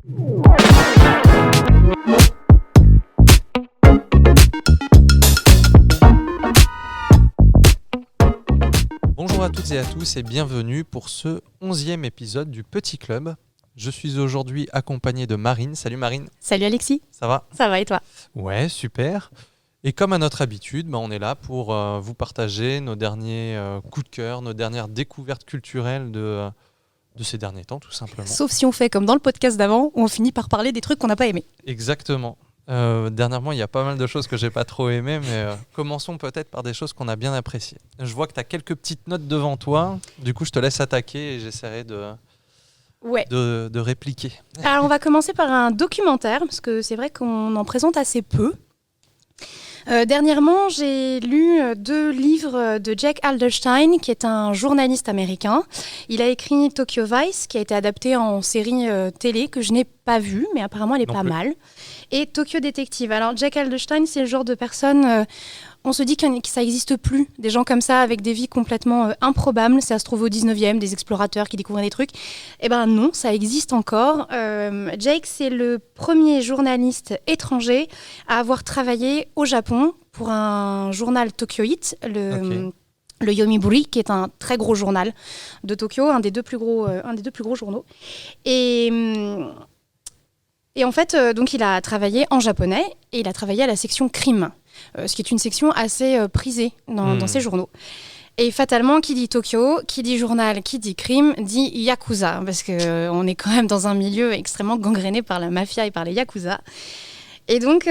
Bonjour à toutes et à tous et bienvenue pour ce 11e épisode du Petit Club. Je suis aujourd'hui accompagné de Marine. Salut Marine. Salut Alexis. Ça va ? Ça va et toi ? Ouais, super. Et comme à notre habitude, on est là pour vous partager nos derniers coups de cœur, nos dernières découvertes culturelles de ces derniers temps, tout simplement. Sauf si on fait comme dans le podcast d'avant, où on finit par parler des trucs qu'on n'a pas aimés. Exactement. Dernièrement, il y a pas mal de choses que j'ai pas trop aimées, mais commençons peut-être par des choses qu'on a bien appréciées. Je vois que tu as quelques petites notes devant toi. Du coup, je te laisse attaquer et j'essaierai de répliquer. Alors, on va commencer par un documentaire, parce que c'est vrai qu'on en présente assez peu. Dernièrement, j'ai lu 2 livres de Jack Alderstein, qui est un journaliste américain. Il a écrit Tokyo Vice, qui a été adapté en série télé, que je n'ai pas vue, mais apparemment elle est pas mal. Et Tokyo Detective. Alors, Jack Alderstein, c'est le genre de personne... on se dit que ça n'existe plus, des gens comme ça avec des vies complètement improbables. Ça se trouve au 19e, des explorateurs qui découvrent des trucs. Eh ben non, ça existe encore. Jake, c'est le premier journaliste étranger à avoir travaillé au Japon pour un journal tokyoïte, le Yomiuri, qui est un très gros journal de Tokyo, un des deux plus gros journaux. Et en fait, donc il a travaillé en japonais et il a travaillé à la section crime. Ce qui est une section assez prisée dans ces journaux. Et fatalement, qui dit Tokyo, qui dit journal, qui dit crime, dit Yakuza, parce qu'on est quand même dans un milieu extrêmement gangréné par la mafia et par les Yakuza. Et donc,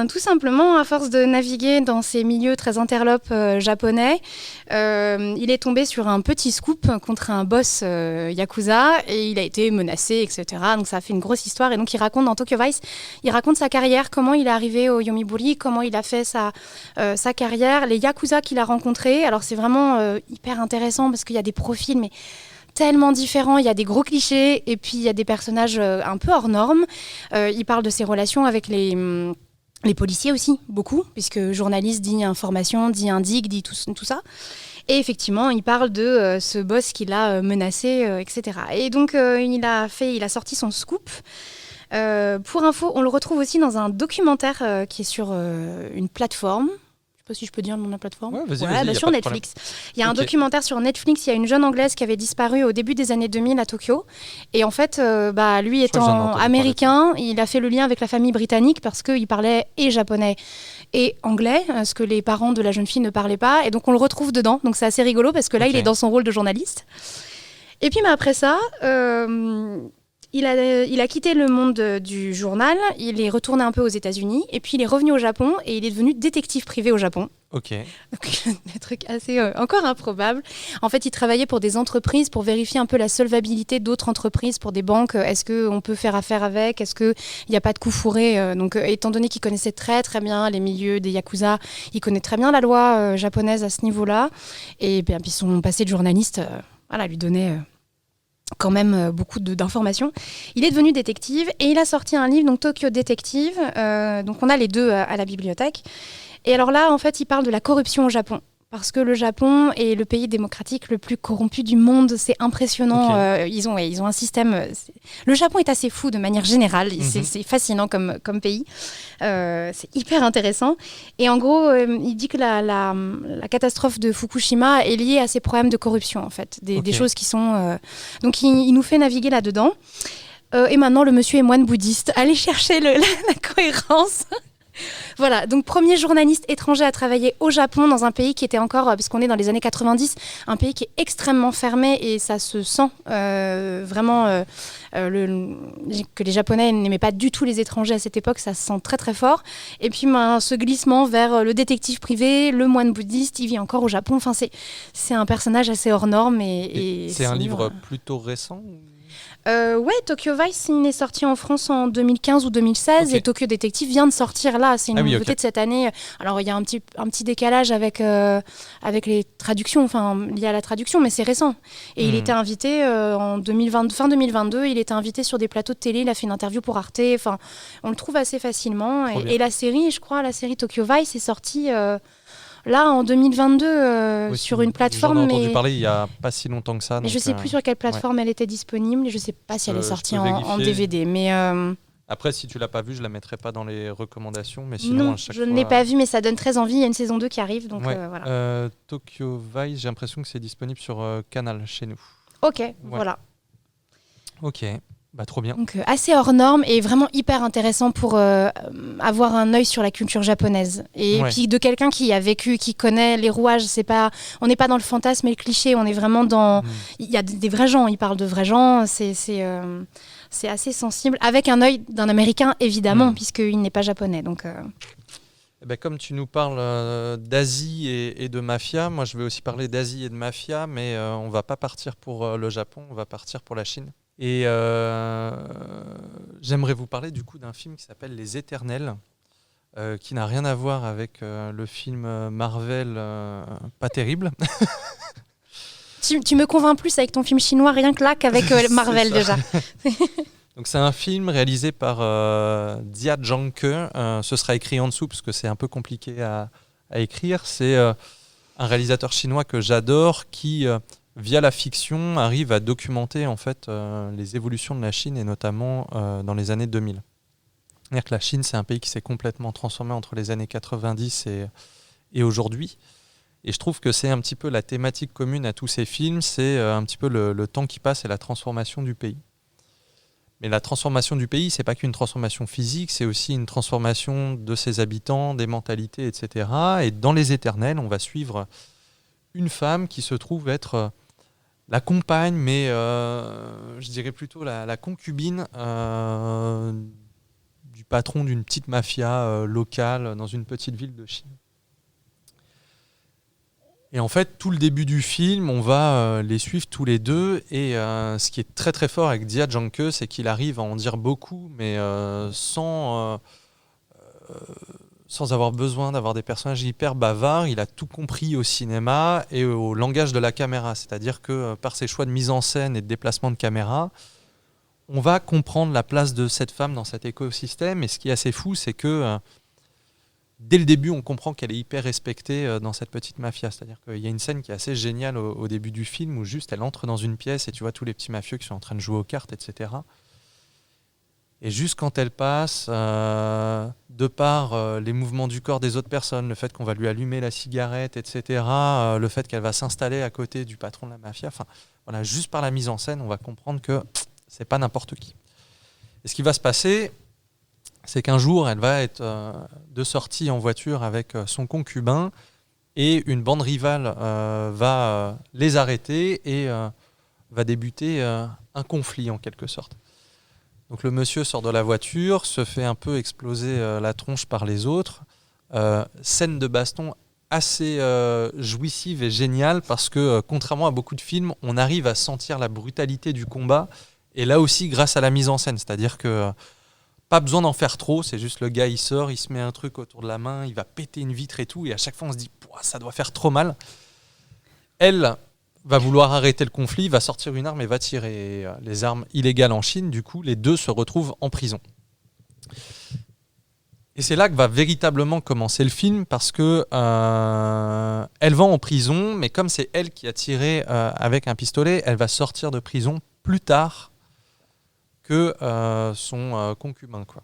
tout simplement, à force de naviguer dans ces milieux très interlopes japonais, il est tombé sur un petit scoop contre un boss Yakuza et il a été menacé, etc. Donc ça a fait une grosse histoire. Et donc il raconte dans Tokyo Vice, il raconte sa carrière, comment il est arrivé au Yomiuri, comment il a fait sa carrière, les Yakuza qu'il a rencontrés. Alors c'est vraiment hyper intéressant parce qu'il y a des profils, mais tellement différents, il y a des gros clichés et puis il y a des personnages un peu hors normes. Il parle de ses relations avec les policiers aussi, beaucoup, puisque journaliste dit information, dit indique, dit tout ça. Et effectivement, il parle de ce boss qui l'a menacé, etc. Et donc, il a sorti son scoop. Pour info, on le retrouve aussi dans un documentaire qui est sur une plateforme. Je ne sais pas si je peux dire le nom de la plateforme. Ouais, vas-y, sur Netflix. Il y a un documentaire sur Netflix. Il y a une jeune Anglaise qui avait disparu au début des années 2000 à Tokyo. Et en fait, lui étant américain, il a fait le lien avec la famille britannique parce qu'il parlait et japonais et anglais, ce que les parents de la jeune fille ne parlaient pas. Et donc, on le retrouve dedans. Donc, c'est assez rigolo parce que là, il est dans son rôle de journaliste. Et puis, après ça... Il a quitté le monde du journal, il est retourné un peu aux États-Unis, et puis il est revenu au Japon, et il est devenu détective privé au Japon. Ok. Donc, des trucs assez encore improbables. En fait, il travaillait pour des entreprises pour vérifier un peu la solvabilité d'autres entreprises, pour des banques. Est-ce qu'on peut faire affaire avec ? Est-ce qu'il n'y a pas de coup fourré ? Donc, étant donné qu'il connaissait très très bien les milieux des Yakuza, il connaît très bien la loi japonaise à ce niveau-là. Et puis son passé de journaliste lui donnait... quand même beaucoup d'informations. Il est devenu détective et il a sorti un livre, donc Tokyo Detective. Donc on a les deux à la bibliothèque. Et alors là, en fait, il parle de la corruption au Japon. Parce que le Japon est le pays démocratique le plus corrompu du monde. C'est impressionnant. Ils ont un système... Le Japon est assez fou de manière générale. C'est fascinant comme pays. C'est hyper intéressant. Et en gros, il dit que la catastrophe de Fukushima est liée à ces problèmes de corruption, en fait. Des choses qui sont... Donc, il nous fait naviguer là-dedans. Et maintenant, le monsieur est moine bouddhiste. Allez chercher la cohérence. Voilà, donc premier journaliste étranger à travailler au Japon, dans un pays qui était encore, parce qu'on est dans les années 90, un pays qui est extrêmement fermé et ça se sent vraiment que les Japonais n'aimaient pas du tout les étrangers à cette époque, ça se sent très très fort. Et puis ce glissement vers le détective privé, le moine bouddhiste, il vit encore au Japon. Enfin, c'est un personnage assez hors norme. Et c'est un livre plutôt récent ? Tokyo Vice, il est sorti en France en 2015 ou 2016 et Tokyo Detective vient de sortir là. C'est une nouveauté de cette année. Alors, il y a un petit décalage avec les traductions, enfin, lié à la traduction, mais c'est récent. Et il était invité fin 2022, il était invité sur des plateaux de télé, il a fait une interview pour Arte. Enfin, on le trouve assez facilement. Et la série Tokyo Vice est sortie... Là, en 2022, Oui, sur une plateforme, j'en ai entendu mais, parler il y a pas si longtemps que ça. mais je donc, sais plus sur quelle plateforme elle était disponible. Et je sais pas si elle est je sortie peux en vérifier. DVD. Mais Après, si tu l'as pas vu, je la mettrai pas dans les recommandations, mais sinon non, à chaque je ne fois. l'ai pas vu, mais ça donne très envie. Il y a une saison 2 qui arrive, donc Ouais. voilà. Tokyo Vice, j'ai l'impression que c'est disponible sur Canal chez nous. Ok, voilà. Ok, bah trop bien. Donc assez hors norme et vraiment hyper intéressant pour avoir un œil sur la culture japonaise. Et Ouais. puis de quelqu'un qui a vécu, qui connaît les rouages. On n'est pas dans le fantasme et le cliché, on est vraiment dans... Il y a des vrais gens, il parle de vrais gens, c'est assez sensible. Avec un œil d'un Américain, évidemment, puisqu'il n'est pas japonais. Donc, Eh ben, comme tu nous parles d'Asie et de mafia, moi je vais aussi parler d'Asie et de mafia, mais on va pas partir pour le Japon, on va partir pour la Chine. Et j'aimerais vous parler du coup d'un film qui s'appelle Les Éternels, qui n'a rien à voir avec le film Marvel pas terrible. tu me convaincs plus avec ton film chinois, rien que là, qu'avec Marvel déjà. Donc c'est un film réalisé par Dia Zhangke. Ce sera écrit en dessous parce que c'est un peu compliqué à écrire. C'est un réalisateur chinois que j'adore qui, via la fiction, arrive à documenter en fait les évolutions de la Chine et notamment dans les années 2000. C'est-à-dire que la Chine, c'est un pays qui s'est complètement transformé entre les années 90 et aujourd'hui. Et je trouve que c'est un petit peu la thématique commune à tous ces films, c'est un petit peu le temps qui passe et la transformation du pays. Mais la transformation du pays, c'est pas qu'une transformation physique, c'est aussi une transformation de ses habitants, des mentalités, etc. Et dans Les Éternels, on va suivre une femme qui se trouve être la compagne, mais je dirais plutôt la concubine du patron d'une petite mafia locale dans une petite ville de Chine. Et en fait, tout le début du film, on va les suivre tous les deux. Et ce qui est très très fort avec Dia Zhangke, c'est qu'il arrive à en dire beaucoup, mais sans avoir besoin d'avoir des personnages hyper bavards. Il a tout compris au cinéma et au langage de la caméra. C'est-à-dire que par ses choix de mise en scène et de déplacement de caméra, on va comprendre la place de cette femme dans cet écosystème. Et ce qui est assez fou, c'est que dès le début, on comprend qu'elle est hyper respectée dans cette petite mafia. C'est-à-dire qu'il y a une scène qui est assez géniale au début du film où juste elle entre dans une pièce et tu vois tous les petits mafieux qui sont en train de jouer aux cartes, etc. Et juste quand elle passe, de par les mouvements du corps des autres personnes, le fait qu'on va lui allumer la cigarette, etc., le fait qu'elle va s'installer à côté du patron de la mafia, enfin voilà, juste par la mise en scène, on va comprendre que c'est pas n'importe qui. Et ce qui va se passer, c'est qu'un jour, elle va être de sortie en voiture avec son concubin et une bande rivale va les arrêter et va débuter un conflit en quelque sorte. Donc le monsieur sort de la voiture, se fait un peu exploser la tronche par les autres. Scène de baston assez jouissive et géniale parce que contrairement à beaucoup de films, on arrive à sentir la brutalité du combat et là aussi grâce à la mise en scène. C'est-à-dire que pas besoin d'en faire trop, c'est juste le gars il sort, il se met un truc autour de la main, il va péter une vitre et tout, et à chaque fois on se dit ça doit faire trop mal. Elle va vouloir arrêter le conflit, va sortir une arme et va tirer. Et, les armes illégales en Chine, du coup, les deux se retrouvent en prison. Et c'est là que va véritablement commencer le film parce que elle va en prison, mais comme c'est elle qui a tiré avec un pistolet, elle va sortir de prison plus tard que son concubin, quoi.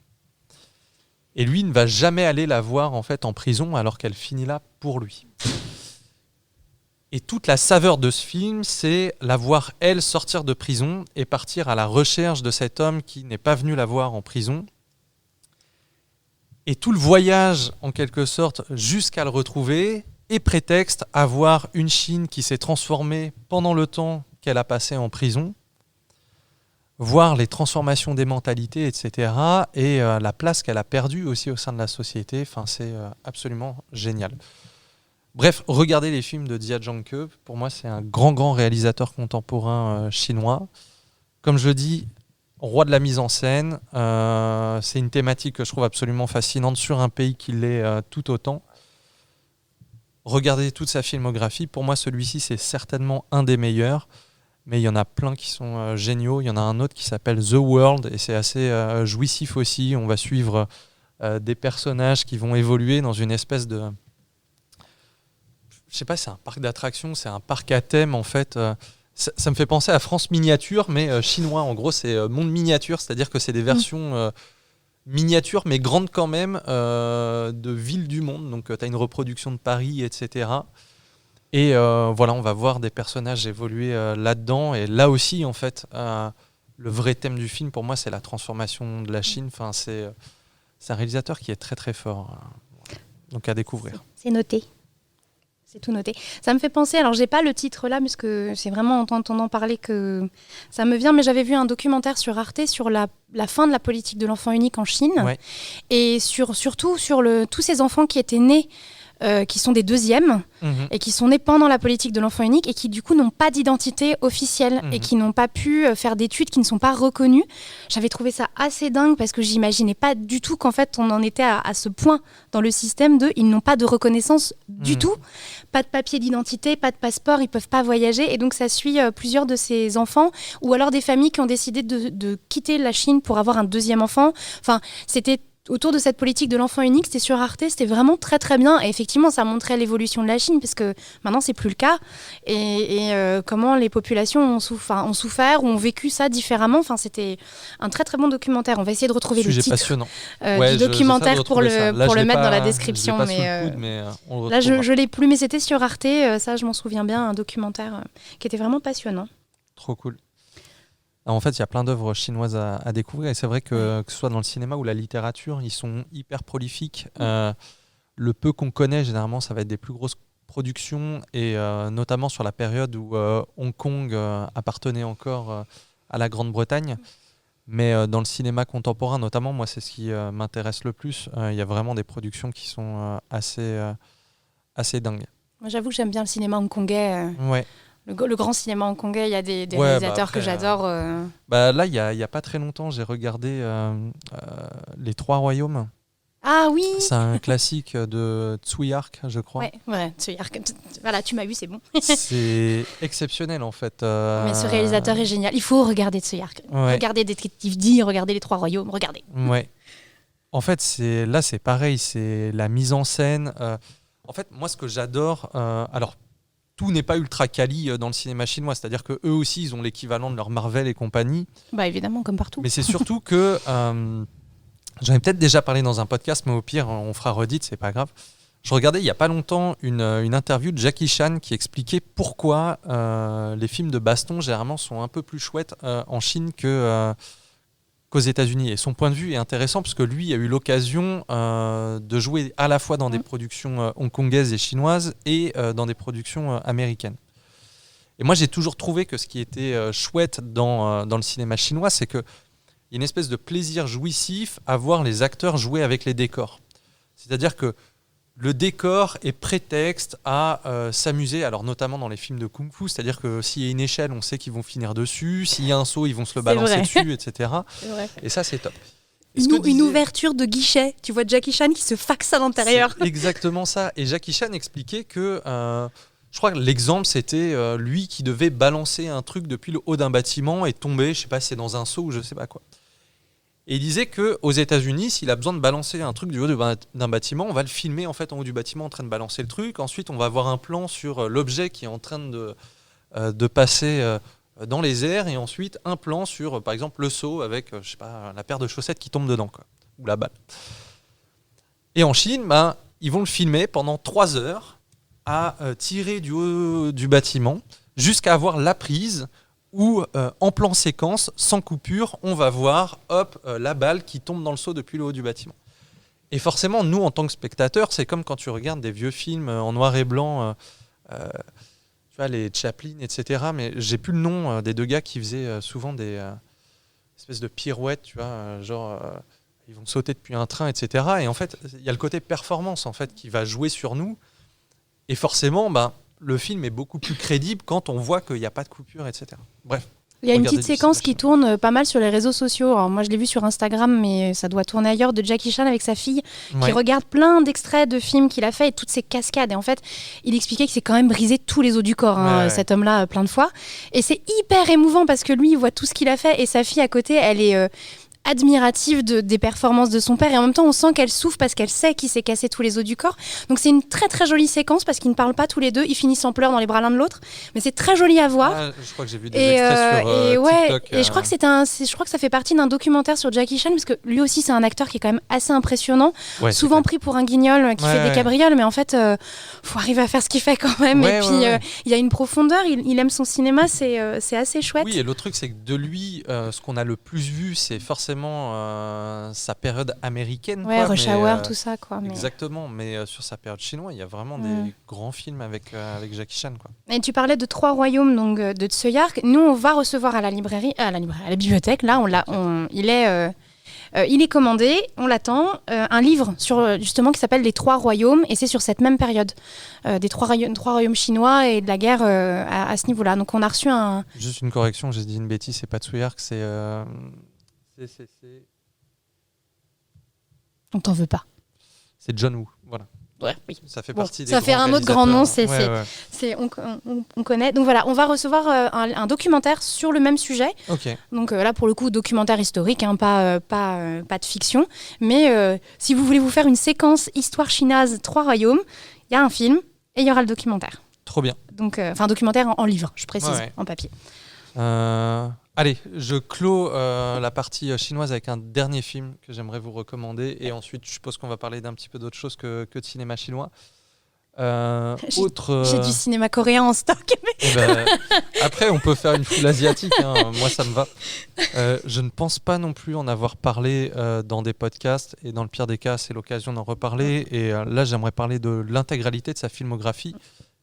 Et lui ne va jamais aller la voir en fait en prison alors qu'elle finit là pour lui. Et toute la saveur de ce film, c'est la voir elle sortir de prison et partir à la recherche de cet homme qui n'est pas venu la voir en prison. Et tout le voyage, en quelque sorte, jusqu'à le retrouver, est prétexte à voir une Chine qui s'est transformée pendant le temps qu'elle a passé en prison, voir les transformations des mentalités, etc. et la place qu'elle a perdue aussi au sein de la société. Enfin, c'est absolument génial. Bref, regardez les films de Dia Zhangke. Pour moi, c'est un grand réalisateur contemporain chinois. Comme je le dis, roi de la mise en scène. C'est une thématique que je trouve absolument fascinante sur un pays qui l'est tout autant. Regardez toute sa filmographie. Pour moi, celui-ci, c'est certainement un des meilleurs. Mais il y en a plein qui sont géniaux. Il y en a un autre qui s'appelle The World et c'est assez jouissif aussi. On va suivre des personnages qui vont évoluer dans une espèce je sais pas, c'est un parc d'attractions, c'est un parc à thème en fait. Ça me fait penser à France Miniature, mais chinois. En gros, c'est monde miniature, c'est-à-dire que c'est des versions miniatures, mais grandes quand même, de villes du monde. Donc, tu as une reproduction de Paris, etc. Et voilà, on va voir des personnages évoluer là-dedans. Et là aussi, en fait, le vrai thème du film, pour moi, c'est la transformation de la Chine. Enfin, c'est un réalisateur qui est très, très fort. Donc, à découvrir. C'est noté. C'est tout noté. Ça me fait penser, alors j'ai pas le titre là, parce que c'est vraiment en t'entendant parler que ça me vient, mais j'avais vu un documentaire sur Arte sur la fin de la politique de l'enfant unique en Chine, Ouais. et surtout sur tous ces enfants qui étaient nés, qui sont des deuxièmes, et qui sont nés pendant la politique de l'enfant unique, et qui du coup n'ont pas d'identité officielle, et qui n'ont pas pu faire d'études, qui ne sont pas reconnus. J'avais trouvé ça assez dingue, parce que j'imaginais pas du tout qu'en fait on en était à ce point dans le système ils n'ont pas de reconnaissance du tout, pas de papier d'identité, pas de passeport, ils peuvent pas voyager, et donc ça suit plusieurs de ces enfants, ou alors des familles qui ont décidé de quitter la Chine pour avoir un deuxième enfant. Enfin, c'était autour de cette politique de l'enfant unique, c'était sur Arte, c'était vraiment très très bien, et effectivement ça montrait l'évolution de la Chine, parce que maintenant c'est plus le cas, et comment les populations ont souffert ou ont vécu ça différemment. Enfin, c'était un très très bon documentaire. On va essayer de retrouver le titre passionnant. Du documentaire pour le mettre dans la description, là je l'ai plus, mais c'était sur Arte, ça je m'en souviens bien, un documentaire qui était vraiment passionnant. Trop cool. En fait, il y a plein d'œuvres chinoises à découvrir, et c'est vrai que ce soit dans le cinéma ou la littérature, ils sont hyper prolifiques. Le peu qu'on connaît, généralement, ça va être des plus grosses productions, et notamment sur la période où Hong Kong appartenait encore à la Grande-Bretagne. Mais dans le cinéma contemporain, notamment, moi, c'est ce qui m'intéresse le plus. Il y a vraiment des productions qui sont assez dingues. Moi, j'avoue que j'aime bien le cinéma hongkongais. Ouais. Le grand cinéma hongkongais, il y a des réalisateurs après, que j'adore. Là, il y a pas très longtemps, j'ai regardé Les Trois Royaumes. Ah oui. C'est un classique de Tsui Hark, je crois. Ouais, Tsui Hark. Voilà, tu m'as vu, c'est bon. C'est exceptionnel en fait. Mais ce réalisateur est génial. Il faut regarder Tsui Hark. Ouais. Regardez Détective D, regardez Les Trois Royaumes, regardez. Ouais. En fait, c'est pareil, c'est la mise en scène. En fait, moi, ce que j'adore, alors. Tout n'est pas ultra quali dans le cinéma chinois, c'est-à-dire qu'eux aussi, ils ont l'équivalent de leur Marvel et compagnie. Bah évidemment, comme partout. Mais c'est surtout que, j'en ai peut-être déjà parlé dans un podcast, mais au pire, on fera redite, c'est pas grave. Je regardais il n'y a pas longtemps une interview de Jackie Chan qui expliquait pourquoi les films de baston, généralement, sont un peu plus chouettes en Chine qu'aux États-Unis. Et son point de vue est intéressant parce que lui a eu l'occasion de jouer à la fois dans des productions hongkongaises et chinoises et dans des productions américaines. Et moi, j'ai toujours trouvé que ce qui était chouette dans le cinéma chinois, c'est qu'il y a une espèce de plaisir jouissif à voir les acteurs jouer avec les décors. C'est-à-dire que le décor est prétexte à s'amuser, alors notamment dans les films de kung-fu, c'est-à-dire que s'il y a une échelle, on sait qu'ils vont finir dessus, s'il y a un saut, ils vont se le balancer dessus, etc. Et ça, c'est top. Une ouverture de guichet, tu vois Jackie Chan qui se faxe à l'intérieur. C'est exactement ça. Et Jackie Chan expliquait que, je crois que l'exemple, c'était lui qui devait balancer un truc depuis le haut d'un bâtiment et tomber, je sais pas si c'est dans un seau ou je sais pas quoi. Et il disait qu'aux États-Unis, s'il a besoin de balancer un truc du haut d'un bâtiment, on va le filmer en fait en haut du bâtiment en train de balancer le truc. Ensuite, on va avoir un plan sur l'objet qui est en train de passer dans les airs, et ensuite un plan sur, par exemple, le seau avec, je sais pas, la paire de chaussettes qui tombe dedans, quoi, ou la balle. Et en Chine, ils vont le filmer pendant 3 heures à tirer du haut du bâtiment jusqu'à avoir la prise. Où en plan séquence, sans coupure, on va voir la balle qui tombe dans le seau depuis le haut du bâtiment. Et forcément, nous, en tant que spectateurs, c'est comme quand tu regardes des vieux films en noir et blanc, tu vois, les Chaplin, etc. Mais j'ai plus le nom des deux gars qui faisaient souvent des espèces de pirouettes, tu vois, ils vont sauter depuis un train, etc. Et en fait, il y a le côté performance en fait, qui va jouer sur nous. Et forcément, le film est beaucoup plus crédible quand on voit qu'il n'y a pas de coupure, etc. Bref. Il y a une petite séquence qui tourne pas mal sur les réseaux sociaux. Alors moi, je l'ai vu sur Instagram, mais ça doit tourner ailleurs, de Jackie Chan avec sa fille, qui regarde plein d'extraits de films qu'il a fait et toutes ces cascades. Et en fait, il expliquait qu'il s'est quand même brisé tous les os du corps, cet homme-là, plein de fois. Et c'est hyper émouvant parce que lui, il voit tout ce qu'il a fait et sa fille à côté, elle est... admirative des performances de son père, et en même temps on sent qu'elle souffre parce qu'elle sait qu'il s'est cassé tous les os du corps. Donc c'est une très très jolie séquence parce qu'ils ne parlent pas tous les deux, ils finissent en pleurs dans les bras l'un de l'autre, mais c'est très joli à voir. Je crois que j'ai vu des extraits sur TikTok. Et je crois que ça fait partie d'un documentaire sur Jackie Chan, parce que lui aussi c'est un acteur qui est quand même assez impressionnant, souvent pris pour un guignol qui fait des cabrioles, mais en fait faut arriver à faire ce qu'il fait quand même. Il y a une profondeur, il aime son cinéma, c'est assez chouette. Oui, et l'autre truc c'est que de lui, ce qu'on a le plus vu, c'est forcément sa période américaine. Rush Hour, tout ça. Exactement, mais sur sa période chinoise, il y a vraiment des grands films avec Jackie Chan. Et tu parlais de Trois Royaumes, donc de Tseuyak. Nous, on va recevoir à la bibliothèque. Là, il est commandé, on l'attend. Un livre justement qui s'appelle Les Trois Royaumes, et c'est sur cette même période des trois royaumes chinois et de la guerre à ce niveau-là. Donc on a reçu un... Juste une correction, j'ai dit une bêtise, c'est pas Tseuyak, c'est... On t'en veut pas. C'est John Woo, voilà. Ouais, oui. Ça fait partie des ça fait un autre grand nom, on connaît. Donc voilà, on va recevoir un documentaire sur le même sujet. Okay. Donc là, pour le coup, documentaire historique, pas de fiction. Mais si vous voulez vous faire une séquence histoire chinoise, Trois Royaumes, il y a un film et il y aura le documentaire. Trop bien. Donc, documentaire en livre, je précise, en papier. Allez, je clôt la partie chinoise avec un dernier film que j'aimerais vous recommander, et ensuite je suppose qu'on va parler d'un petit peu d'autre chose que de cinéma chinois. J'ai du cinéma coréen en stock. Après, on peut faire une foule asiatique, moi ça me va. Je ne pense pas non plus en avoir parlé dans des podcasts, et dans le pire des cas, c'est l'occasion d'en reparler. Et là, j'aimerais parler de l'intégralité de sa filmographie,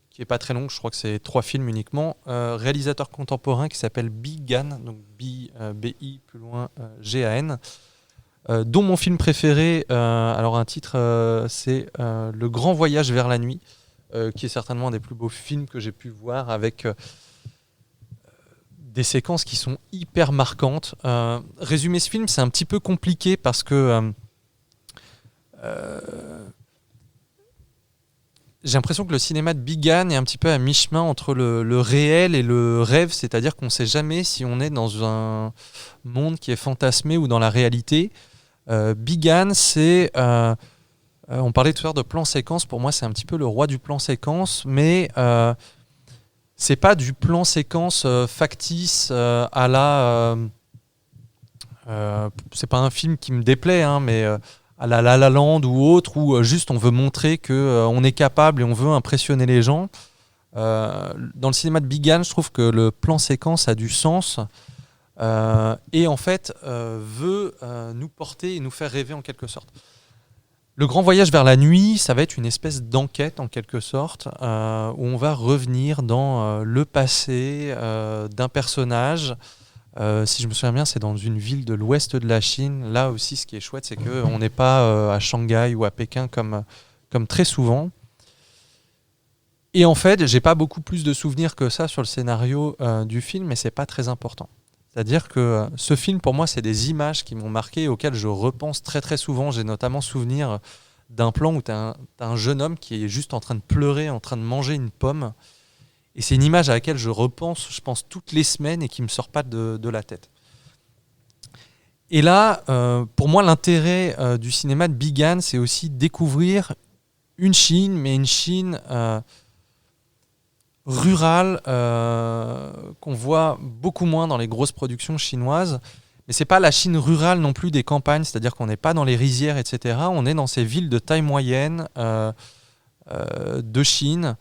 qui est pas très longue, je crois que c'est 3 films uniquement. Réalisateur contemporain qui s'appelle Bi Gan, donc B-I plus loin G-A-N, dont mon film préféré, alors un titre, c'est Le Grand Voyage vers la nuit, qui est certainement un des plus beaux films que j'ai pu voir, avec des séquences qui sont hyper marquantes. Résumer ce film, c'est un petit peu compliqué parce que j'ai l'impression que le cinéma de Bi Gan est un petit peu à mi-chemin entre le réel et le rêve, c'est-à-dire qu'on ne sait jamais si on est dans un monde qui est fantasmé ou dans la réalité. Bi Gan, c'est... on parlait tout à l'heure de plan séquence, pour moi c'est un petit peu le roi du plan séquence, mais c'est pas du plan séquence factice à la... c'est pas un film qui me déplaît, mais... à la La La Land ou autre, où juste on veut montrer qu'on est capable et on veut impressionner les gens. Dans le cinéma de Bi Gan, je trouve que le plan séquence a du sens et en fait veut nous porter et nous faire rêver en quelque sorte. Le Grand Voyage vers la nuit, ça va être une espèce d'enquête en quelque sorte, où on va revenir dans le passé d'un personnage. Si je me souviens bien, c'est dans une ville de l'ouest de la Chine. Là aussi, ce qui est chouette, c'est qu'on n'est pas à Shanghai ou à Pékin comme très souvent. Et en fait, j'ai pas beaucoup plus de souvenirs que ça sur le scénario du film, mais c'est pas très important. C'est-à-dire que ce film, pour moi, c'est des images qui m'ont marqué, auxquelles je repense très très souvent. J'ai notamment souvenir d'un plan où tu as un jeune homme qui est juste en train de pleurer, en train de manger une pomme. Et c'est une image à laquelle je repense, je pense, toutes les semaines et qui ne me sort pas de la tête. Et là, pour moi, l'intérêt du cinéma de Bi Gan, c'est aussi découvrir une Chine, mais une Chine rurale, qu'on voit beaucoup moins dans les grosses productions chinoises. Mais ce n'est pas la Chine rurale non plus des campagnes, c'est-à-dire qu'on n'est pas dans les rizières, etc. On est dans ces villes de taille moyenne de Chine,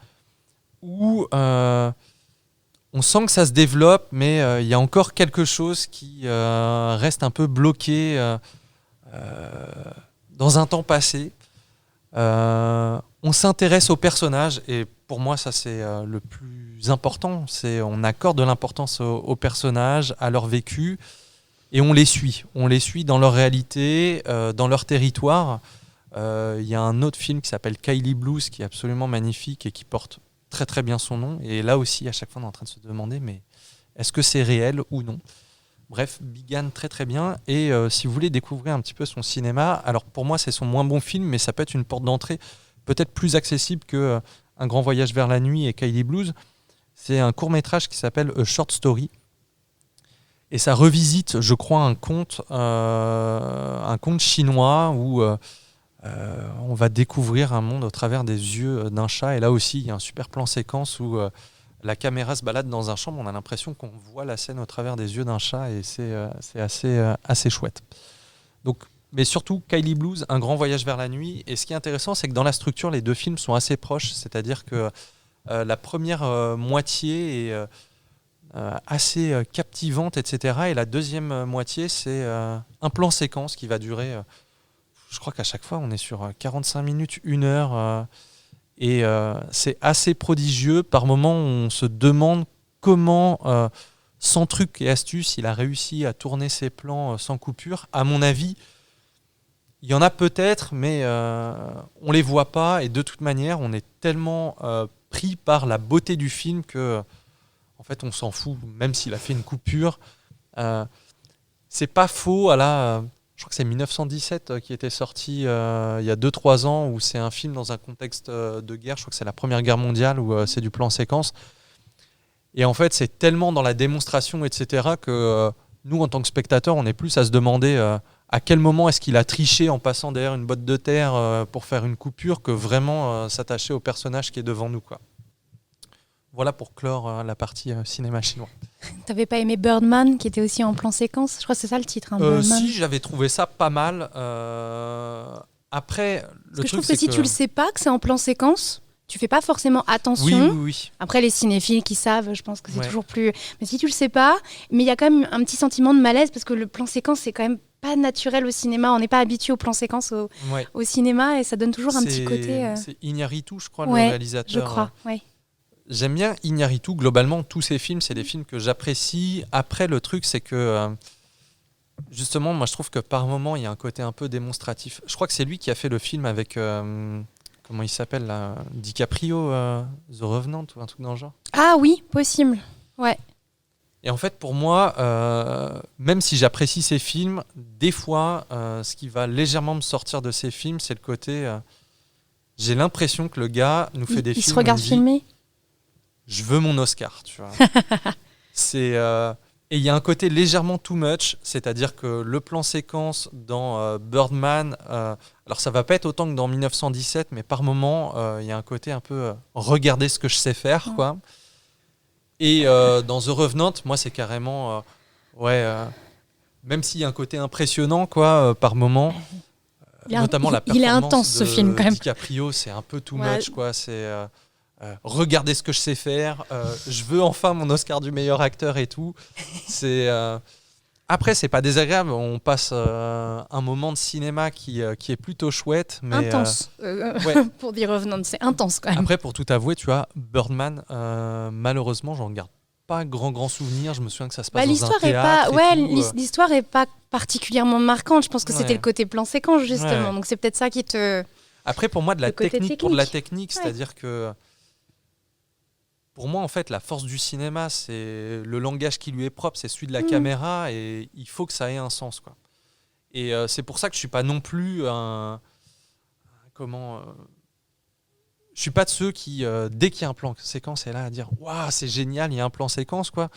où on sent que ça se développe, mais il y a encore quelque chose qui reste un peu bloqué dans un temps passé. On s'intéresse aux personnages, et pour moi ça c'est le plus important, on accorde de l'importance aux personnages, à leur vécu, et on les suit dans leur réalité, dans leur territoire. Il y a un autre film qui s'appelle Kylie Blues qui est absolument magnifique et qui porte très très bien son nom, et là aussi à chaque fois on est en train de se demander, mais est-ce que c'est réel ou non? Bref, Bi Gan très très bien, et si vous voulez découvrir un petit peu son cinéma, alors pour moi c'est son moins bon film, mais ça peut être une porte d'entrée peut-être plus accessible que Un Grand Voyage vers la nuit et Kylie Blues. C'est un court-métrage qui s'appelle A Short Story, Et ça revisite, je crois, un conte chinois où on va découvrir un monde au travers des yeux d'un chat. Et là aussi, il y a un super plan séquence où la caméra se balade dans un champ. On a l'impression qu'on voit la scène au travers des yeux d'un chat et c'est assez chouette. Donc, mais surtout, Kylie Blues, un grand voyage vers la nuit. Et ce qui est intéressant, c'est que dans la structure, les deux films sont assez proches. C'est-à-dire que la première moitié est assez captivante, etc. Et la deuxième moitié, c'est un plan séquence qui va durer, je crois qu'à chaque fois, on est sur 45 minutes, 1 heure. Et c'est assez prodigieux. Par moments, on se demande comment, sans truc et astuce, il a réussi à tourner ses plans sans coupure. À mon avis, il y en a peut-être, mais on les voit pas. Et de toute manière, on est tellement pris par la beauté du film que, en fait, on s'en fout, même s'il a fait une coupure. C'est pas faux. Je crois que c'est 1917 qui était sorti il y a 2-3 ans, où c'est un film dans un contexte de guerre. Je crois que c'est la Première Guerre mondiale, où c'est du plan séquence. Et en fait, c'est tellement dans la démonstration, etc., que nous, en tant que spectateurs, on est plus à se demander à quel moment est-ce qu'il a triché en passant derrière une botte de terre pour faire une coupure, que vraiment s'attacher au personnage qui est devant nous, quoi. Voilà pour clore la partie cinéma chinois. T'avais pas aimé Birdman, qui était aussi en plan séquence? Je crois que c'est ça le titre, hein, Birdman. Si, j'avais trouvé ça pas mal. Après, Parce que je trouve que si tu le sais pas que c'est en plan séquence, tu fais pas forcément attention. Oui. Après, les cinéphiles qui savent, je pense que c'est toujours plus... Mais si tu le sais pas, mais il y a quand même un petit sentiment de malaise, parce que le plan séquence, c'est quand même pas naturel au cinéma. On n'est pas habitué au plan séquence au cinéma, et ça donne toujours un petit côté... C'est Iñárritu, je crois, le réalisateur. Je crois, oui. J'aime bien Iñárritu. Globalement, tous ces films, c'est des films que j'apprécie. Après, le truc, c'est que... justement, moi, je trouve que par moment, il y a un côté un peu démonstratif. Je crois que c'est lui qui a fait le film avec... comment il s'appelle là, DiCaprio, The Revenant ou un truc dans le genre. Ah oui, possible. Ouais. Et en fait, pour moi, même si j'apprécie ces films, des fois, ce qui va légèrement me sortir de ces films, c'est le côté... j'ai l'impression que le gars nous fait des films... Il se regarde filmer. Je veux mon Oscar, tu vois. Et il y a un côté légèrement too much, c'est-à-dire que le plan séquence dans Birdman, alors ça va pas être autant que dans 1917, mais par moment, il y a un côté un peu regardez ce que je sais faire, quoi. Et dans The Revenant, moi, c'est carrément, même s'il y a un côté impressionnant, quoi, par moment, notamment la performance il est intense, ce film, quand même. DiCaprio, c'est un peu too much, quoi. C'est regardez ce que je sais faire, je veux enfin mon Oscar du meilleur acteur et tout. Après, c'est pas désagréable, on passe un moment de cinéma qui est plutôt chouette, mais intense. Pour dire Revenant, c'est intense quand même. Après, pour tout avouer, tu vois, Birdman, malheureusement, j'en garde pas grand souvenir. Je me souviens que ça se passe dans un théâtre. L'histoire est pas particulièrement marquante. Je pense que c'était le côté plan séquence justement. Donc c'est peut-être ça qui te... Après, pour moi, de la technique pour de la technique, c'est-à-dire que pour moi, en fait, la force du cinéma, c'est le langage qui lui est propre, c'est celui de la caméra, et il faut que ça ait un sens, quoi. Et c'est pour ça que je suis pas non plus je suis pas de ceux qui, dès qu'il y a un plan séquence, est là à dire waouh, c'est génial, il y a un plan séquence, quoi.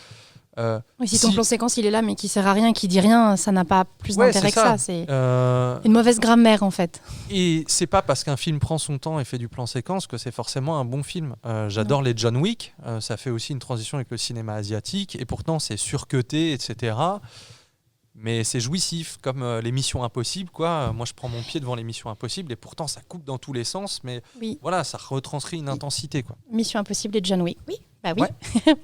Si ton plan séquence il est là mais qui sert à rien, qui dit rien, ça n'a pas plus d'intérêt que ça. C'est une mauvaise grammaire en fait. Et c'est pas parce qu'un film prend son temps et fait du plan séquence que c'est forcément un bon film. J'adore les John Wick, ça fait aussi une transition avec le cinéma asiatique, et pourtant c'est surcuté, etc. Mais c'est jouissif, comme les Missions Impossibles, quoi. Moi je prends mon pied devant les Missions Impossibles et pourtant ça coupe dans tous les sens, mais voilà, ça retranscrit une intensité, quoi. Mission Impossible et John Wick, oui. Bah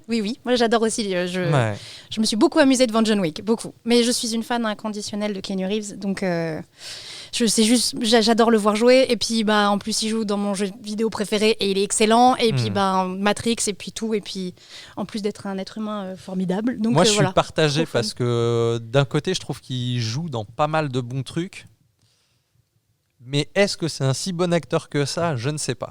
oui, oui. Moi, j'adore aussi. Je me suis beaucoup amusée devant John Wick, beaucoup. Mais je suis une fan inconditionnelle de Keanu Reeves, donc j'adore le voir jouer. Et puis, en plus, il joue dans mon jeu vidéo préféré et il est excellent. Et puis, Matrix, et puis tout. Et puis, en plus d'être un être humain formidable. Donc, moi, je suis partagé parce que d'un côté, je trouve qu'il joue dans pas mal de bons trucs. Mais est-ce que c'est un si bon acteur que ça ? Je ne sais pas.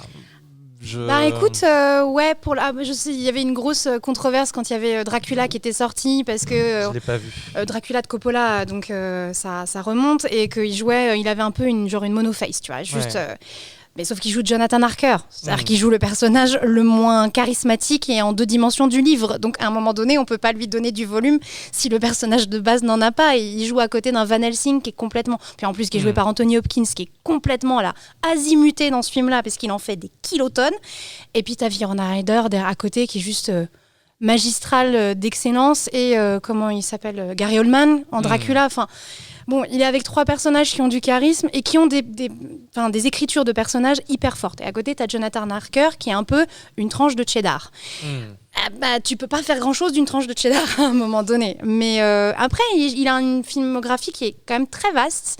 Écoute, je sais, il y avait une grosse controverse quand il y avait Dracula qui était sorti parce que je l'ai pas vu. Dracula de Coppola, donc ça remonte, et qu'il jouait, il avait un peu une monoface, tu vois, juste. Mais sauf qu'il joue Jonathan Harker, c'est-à-dire qu'il joue le personnage le moins charismatique et en 2 dimensions du livre. Donc à un moment donné, on peut pas lui donner du volume si le personnage de base n'en a pas. Et il joue à côté d'un Van Helsing qui est complètement... Puis en plus, qui est joué par Anthony Hopkins, qui est complètement là, azimuté dans ce film-là, parce qu'il en fait des kilotonnes. Et puis t'as Winona Ryder à côté qui est juste... magistral d'excellence et comment il s'appelle, Gary Oldman en Dracula. Enfin, bon, il est avec 3 personnages qui ont du charisme et qui ont des écritures de personnages hyper fortes. Et à côté, tu as Jonathan Harker qui est un peu une tranche de cheddar. Tu peux pas faire grand-chose d'une tranche de cheddar à un moment donné. Mais après, il a une filmographie qui est quand même très vaste.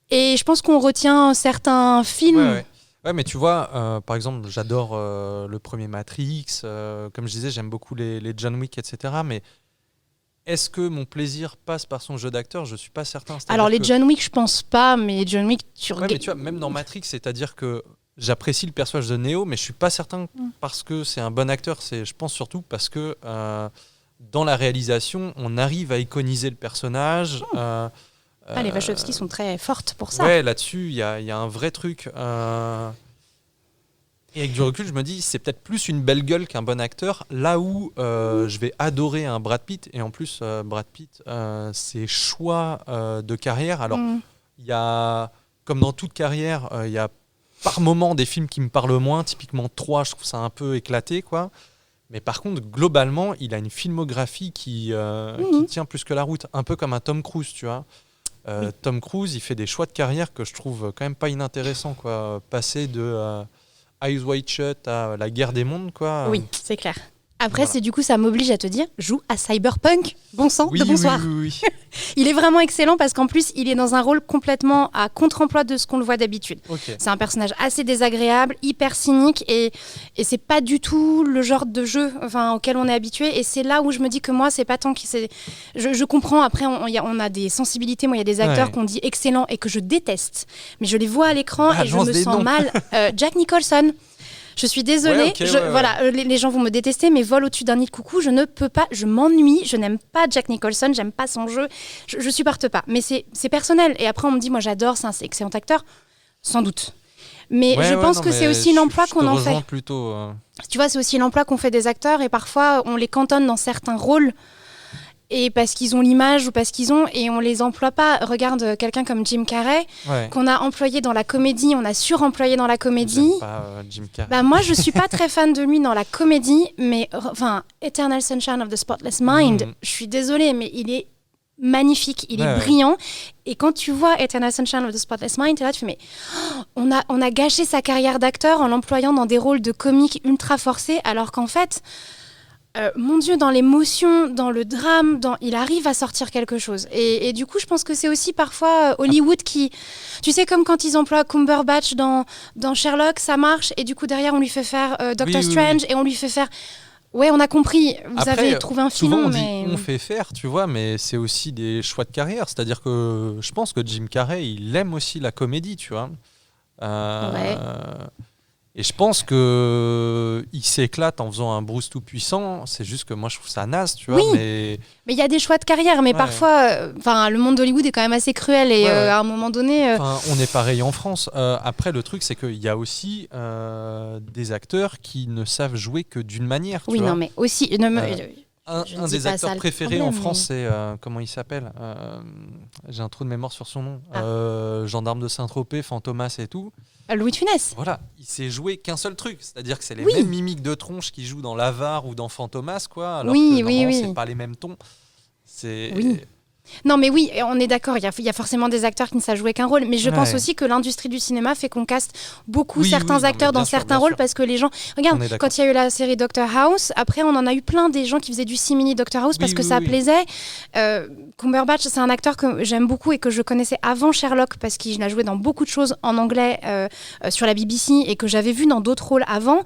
Et je pense qu'on retient certains films... Ouais, mais tu vois, par exemple, j'adore le premier Matrix. Comme je disais, j'aime beaucoup les John Wick, etc. Mais est-ce que mon plaisir passe par son jeu d'acteur ? Je suis pas certain. Alors, les John Wick, je pense pas, mais John Wick, mais tu vois, même dans Matrix, c'est-à-dire que j'apprécie le personnage de Neo, mais je suis pas certain parce que c'est un bon acteur. Je pense surtout parce que dans la réalisation, on arrive à iconiser le personnage. Les Wachowski sont très fortes pour ça. Ouais, là-dessus, il y a un vrai truc. Et avec du recul, je me dis, c'est peut-être plus une belle gueule qu'un bon acteur. Là où je vais adorer un Brad Pitt. Et en plus, Brad Pitt, ses choix de carrière. Alors, il y a, comme dans toute carrière, il y a par moment des films qui me parlent moins. Typiquement 3, je trouve ça un peu éclaté, quoi. Mais par contre, globalement, il a une filmographie qui tient plus que la route. Un peu comme un Tom Cruise, tu vois. Tom Cruise, il fait des choix de carrière que je trouve quand même pas inintéressants, quoi. Passer de Eyes Wide Shut à La Guerre des Mondes, quoi. Oui, c'est clair. Après, c'est du coup, ça m'oblige à te dire, joue à Cyberpunk. Bon sang, de bonsoir. Oui. Il est vraiment excellent parce qu'en plus, il est dans un rôle complètement à contre-emploi de ce qu'on le voit d'habitude. Okay. C'est un personnage assez désagréable, hyper cynique et c'est pas du tout le genre de jeu auquel on est habitué. Et c'est là où je me dis que moi, c'est pas tant que c'est... Je comprends, après, on a des sensibilités. Moi, il y a des acteurs qu'on dit excellents et que je déteste. Mais je les vois à l'écran et je me sens mal. Jack Nicholson. Je suis désolée, voilà, les gens vont me détester, mais Vol au-dessus d'un nid de coucou, je ne peux pas, je m'ennuie, je n'aime pas Jack Nicholson, j'aime pas son jeu, je supporte pas. Mais c'est personnel. Et après, on me dit, moi j'adore, c'est un excellent acteur, sans doute. Mais je pense que c'est aussi l'emploi qu'on en fait. Plutôt, Tu vois, c'est aussi l'emploi qu'on fait des acteurs et parfois on les cantonne dans certains rôles. Et parce qu'ils ont l'image ou parce qu'ils ont... Et on les emploie pas. Regarde quelqu'un comme Jim Carrey, qu'on a employé dans la comédie, on a suremployé dans la comédie. J'aime pas Jim Carrey. Moi, je suis pas très fan de lui dans la comédie, mais Eternal Sunshine of the Spotless Mind, je suis désolée, mais il est magnifique, il est brillant. Et quand tu vois Eternal Sunshine of the Spotless Mind, t'es là, tu fais, mais on a gâché sa carrière d'acteur en l'employant dans des rôles de comique ultra forcés, alors qu'en fait... mon Dieu, dans l'émotion, dans le drame, il arrive à sortir quelque chose. Et du coup, je pense que c'est aussi parfois Hollywood qui... Tu sais, comme quand ils emploient Cumberbatch dans Sherlock, ça marche, et du coup, derrière, on lui fait faire Doctor Strange, et on lui fait faire... Ouais, on a compris, vous avez trouvé un film, souvent mais... on fait faire, tu vois, mais c'est aussi des choix de carrière. C'est-à-dire que je pense que Jim Carrey, il aime aussi la comédie, tu vois. Et je pense qu'il s'éclate en faisant un Bruce tout-puissant. C'est juste que moi, je trouve ça naze, tu vois. Mais il y a des choix de carrière. Mais parfois, le monde d'Hollywood est quand même assez cruel. Et à un moment donné... on est pareil en France. Après, le truc, c'est qu'il y a aussi des acteurs qui ne savent jouer que d'une manière. Oui, non, mais aussi... Un des acteurs préférés en France, c'est... comment il s'appelle j'ai un trou de mémoire sur son nom. Gendarme de Saint-Tropez, Fantomas et tout. Louis de Funès. Voilà, il sait jouer qu'un seul truc. C'est-à-dire que c'est les mêmes mimiques de tronche qu'il joue dans L'Avare ou dans Fantomas, quoi. Alors que normalement, c'est pas les mêmes tons. Non, mais oui, on est d'accord, il y a forcément des acteurs qui ne savent jouer qu'un rôle, mais je pense aussi que l'industrie du cinéma fait qu'on caste beaucoup certains acteurs dans certains rôles parce que les gens... Regarde, quand il y a eu la série Doctor House, après on en a eu plein des gens qui faisaient du simili Doctor House parce que ça plaisait. Cumberbatch, c'est un acteur que j'aime beaucoup et que je connaissais avant Sherlock parce qu'il a joué dans beaucoup de choses en anglais sur la BBC et que j'avais vu dans d'autres rôles avant.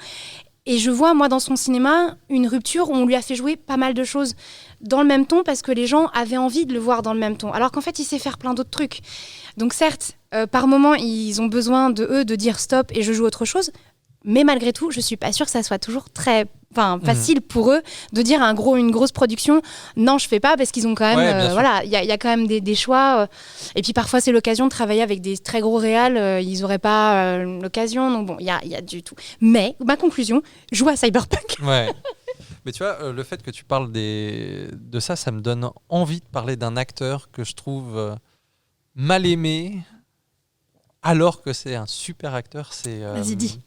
Et je vois, moi, dans son cinéma, une rupture où on lui a fait jouer pas mal de choses dans le même ton parce que les gens avaient envie de le voir dans le même ton. Alors qu'en fait, il sait faire plein d'autres trucs. Donc certes, par moment, ils ont besoin de dire stop et je joue autre chose. Mais malgré tout, je suis pas sûre que ça soit toujours très facile pour eux de dire à une grosse production non, je fais pas, parce qu'ils ont quand même il y a quand même des choix et puis parfois c'est l'occasion de travailler avec des très gros réals, ils auraient pas l'occasion, donc bon, il y a du tout. Mais ma conclusion, joue à Cyberpunk. Ouais. Mais tu vois, le fait que tu parles de ça, ça me donne envie de parler d'un acteur que je trouve mal aimé, alors que c'est un super acteur, c'est Vas-y, dis.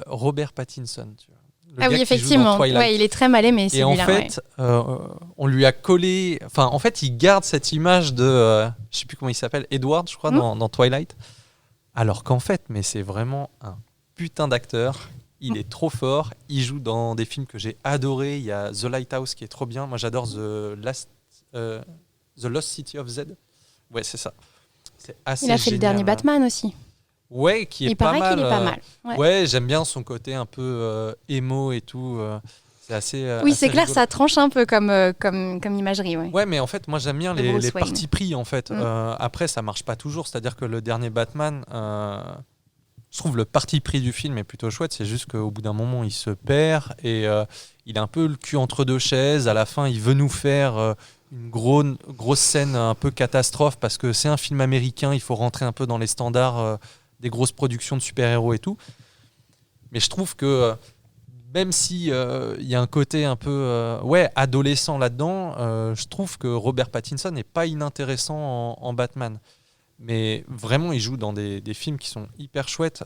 Robert Pattinson. Tu vois. Ah oui, effectivement. Ouais, il est très mal aimé, celui-là. Et en fait, on lui a collé... Enfin, en fait, il garde cette image de... je sais plus comment il s'appelle, Edward, je crois, dans Twilight. Alors qu'en fait, mais c'est vraiment un putain d'acteur. Il est trop fort. Il joue dans des films que j'ai adorés. Il y a The Lighthouse qui est trop bien. Moi, j'adore The Lost City of Z. Ouais, c'est ça. C'est assez génial. Il a fait le dernier Batman aussi. Ouais, qui est il pas mal. Il paraît qu'il est pas mal. Ouais, j'aime bien son côté un peu émo et tout. C'est assez. Oui, assez c'est clair, rigolo. ça tranche un peu comme imagerie. Ouais, mais en fait, moi j'aime bien les partis pris. En fait, après, ça marche pas toujours. C'est-à-dire que le dernier Batman, je trouve le parti pris du film est plutôt chouette. C'est juste qu'au bout d'un moment, il se perd et il a un peu le cul entre deux chaises. À la fin, il veut nous faire une grosse scène un peu catastrophe parce que c'est un film américain. Il faut rentrer un peu dans les standards des grosses productions de super-héros et tout. Mais je trouve que même si y a un côté un peu adolescent là-dedans, je trouve que Robert Pattinson n'est pas inintéressant en Batman. Mais vraiment, il joue dans des films qui sont hyper chouettes.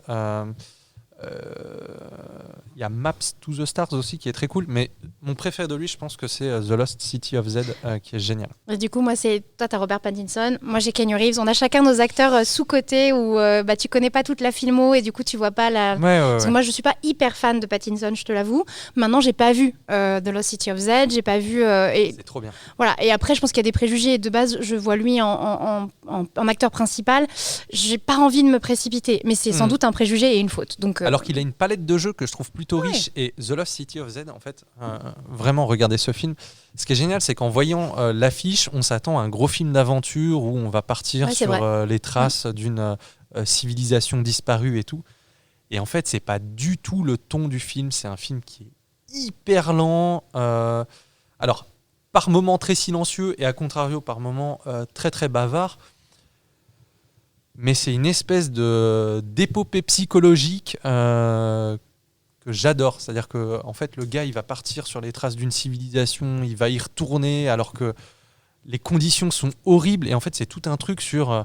Y a Maps to the Stars aussi qui est très cool, mais mon préféré de lui, je pense que c'est The Lost City of Z qui est génial. Et du coup, moi, toi, t'as Robert Pattinson, moi j'ai Keanu Reeves. On a chacun nos acteurs sous-cotés où tu connais pas toute la filmo et du coup tu vois pas la. Parce que moi, je suis pas hyper fan de Pattinson, je te l'avoue. Maintenant, j'ai pas vu The Lost City of Z, j'ai pas vu. C'est trop bien. Voilà. Et après, je pense qu'il y a des préjugés. De base, je vois lui en acteur principal. J'ai pas envie de me précipiter, mais c'est sans doute un préjugé et une faute. Donc. Alors qu'il a une palette de jeux que je trouve plutôt riche. Et The Lost City of Z, en fait, vraiment, regardez ce film. Ce qui est génial, c'est qu'en voyant l'affiche, on s'attend à un gros film d'aventure où on va partir sur les traces d'une civilisation disparue et tout. Et en fait, c'est pas du tout le ton du film. C'est un film qui est hyper lent. Alors, par moments très silencieux et à contrario, par moments très très bavard. Mais c'est une espèce d'épopée psychologique que j'adore. C'est-à-dire que en fait, le gars, il va partir sur les traces d'une civilisation, il va y retourner alors que les conditions sont horribles. Et en fait, c'est tout un truc sur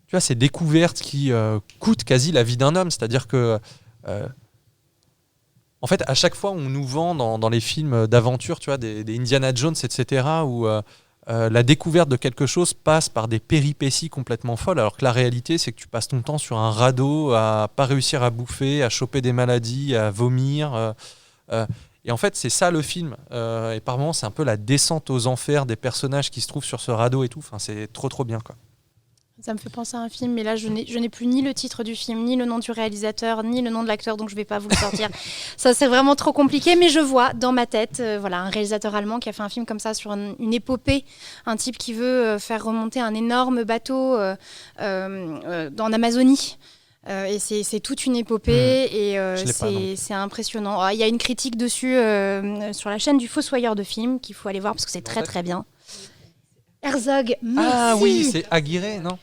tu vois, ces découvertes qui coûtent quasi la vie d'un homme. C'est-à-dire que en fait, à chaque fois, on nous vend dans les films d'aventure, tu vois, des Indiana Jones, etc., où la découverte de quelque chose passe par des péripéties complètement folles, alors que la réalité, c'est que tu passes ton temps sur un radeau à pas réussir à bouffer, à choper des maladies, à vomir. Et en fait, c'est ça le film. Et par moments, c'est un peu la descente aux enfers des personnages qui se trouvent sur ce radeau et tout. Enfin, c'est trop, trop bien, quoi. Ça me fait penser à un film, mais là, je n'ai plus ni le titre du film, ni le nom du réalisateur, ni le nom de l'acteur, donc je ne vais pas vous le sortir. Ça, c'est vraiment trop compliqué, mais je vois dans ma tête un réalisateur allemand qui a fait un film comme ça sur une épopée, un type qui veut faire remonter un énorme bateau en Amazonie. Et c'est toute une épopée et c'est impressionnant. Il y a une critique dessus sur la chaîne du Fossoyeur de films qu'il faut aller voir parce que c'est très très bien. Herzog, merci. Ah oui, c'est Aguirre, non?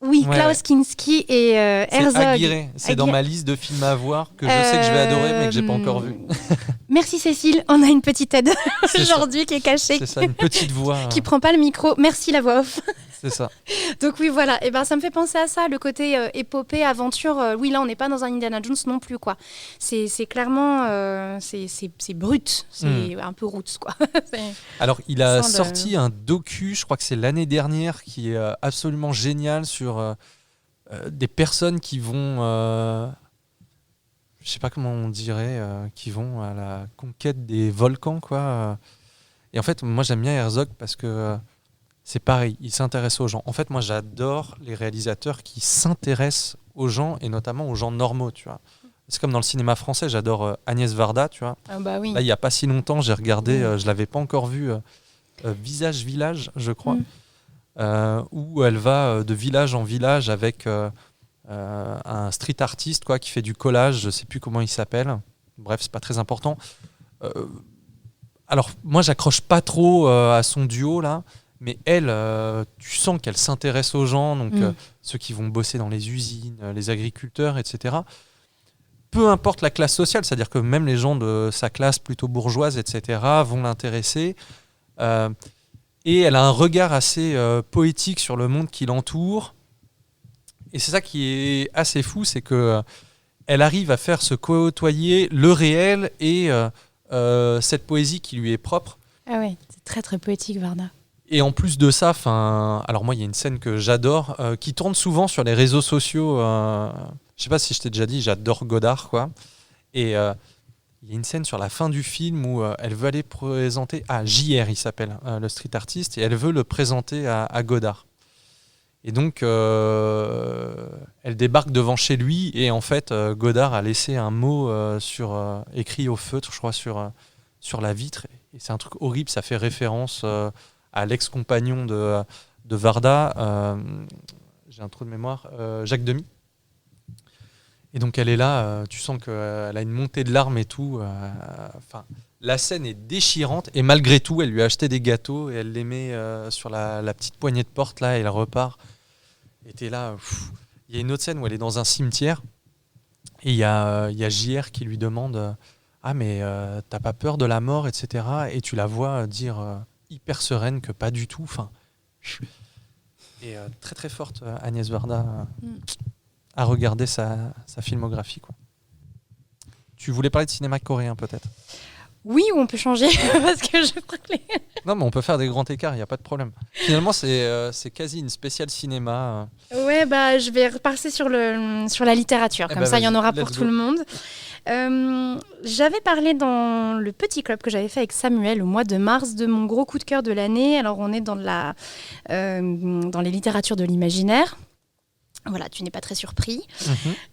Oui, Klaus Kinski et Herzog. C'est Aguirre. C'est dans ma liste de films à voir que je sais que je vais adorer mais que j'ai pas encore vu. Merci Cécile, on a une petite aide aujourd'hui qui est cachée. C'est ça, une petite voix. Qui prend pas le micro. Merci la voix off. C'est ça. Donc oui, voilà. Et ça me fait penser à ça, le côté épopée, aventure. Oui, là, on n'est pas dans un Indiana Jones non plus, quoi. C'est clairement, c'est brut, c'est un peu roots, quoi. Alors, il a sorti un docu, je crois que c'est l'année dernière, qui est absolument génial sur des personnes qui vont, je sais pas comment on dirait, qui vont à la conquête des volcans, quoi. Et en fait, moi, j'aime bien Herzog parce que c'est pareil, il s'intéresse aux gens. En fait, moi, j'adore les réalisateurs qui s'intéressent aux gens et notamment aux gens normaux, tu vois. C'est comme dans le cinéma français, j'adore Agnès Varda, tu vois. Ah bah oui. Là, il n'y a pas si longtemps, j'ai regardé, je ne l'avais pas encore vu, Visage Village, je crois, où elle va de village en village avec un street artiste quoi, qui fait du collage, je ne sais plus comment il s'appelle. Bref, c'est pas très important. Alors, moi, j'accroche pas trop à son duo, là, mais elle, tu sens qu'elle s'intéresse aux gens, donc ceux qui vont bosser dans les usines, les agriculteurs, etc. Peu importe la classe sociale, c'est-à-dire que même les gens de sa classe plutôt bourgeoise, etc., vont l'intéresser. Et elle a un regard assez poétique sur le monde qui l'entoure. Et c'est ça qui est assez fou, c'est que elle arrive à faire se côtoyer le réel et cette poésie qui lui est propre. Ah ouais, c'est très très poétique, Varda. Et en plus de ça, alors moi il y a une scène que j'adore, qui tourne souvent sur les réseaux sociaux. Je sais pas si je t'ai déjà dit, j'adore Godard, quoi. Et il y a une scène sur la fin du film où elle veut aller présenter JR, il s'appelle, le street artiste, et elle veut le présenter à Godard. Et donc, elle débarque devant chez lui et en fait, Godard a laissé un mot écrit au feutre, je crois, sur la vitre. Et c'est un truc horrible, ça fait référence à l'ex-compagnon de Varda, j'ai un trou de mémoire, Jacques Demy. Et donc, elle est là, tu sens qu'elle a une montée de larmes et tout. La scène est déchirante et malgré tout, elle lui a acheté des gâteaux et elle les met sur la petite poignée de porte là et elle repart. Et t'es là, il y a une autre scène où elle est dans un cimetière et il y a JR qui lui demande mais t'as pas peur de la mort, etc. Et tu la vois dire hyper sereine que pas du tout. Et très très forte Agnès Varda à regarder sa filmographie, quoi. Tu voulais parler de cinéma coréen peut-être? Oui, ou on peut changer parce que je crois que Non, mais on peut faire des grands écarts, il n'y a pas de problème. Finalement, c'est quasi une spéciale cinéma. Ouais, je vais repasser sur la littérature, comme ça il y en aura pour tout le monde. J'avais parlé dans le petit club que j'avais fait avec Samuel au mois de mars de mon gros coup de cœur de l'année. Alors on est dans les littératures de l'imaginaire. Voilà, tu n'es pas très surpris.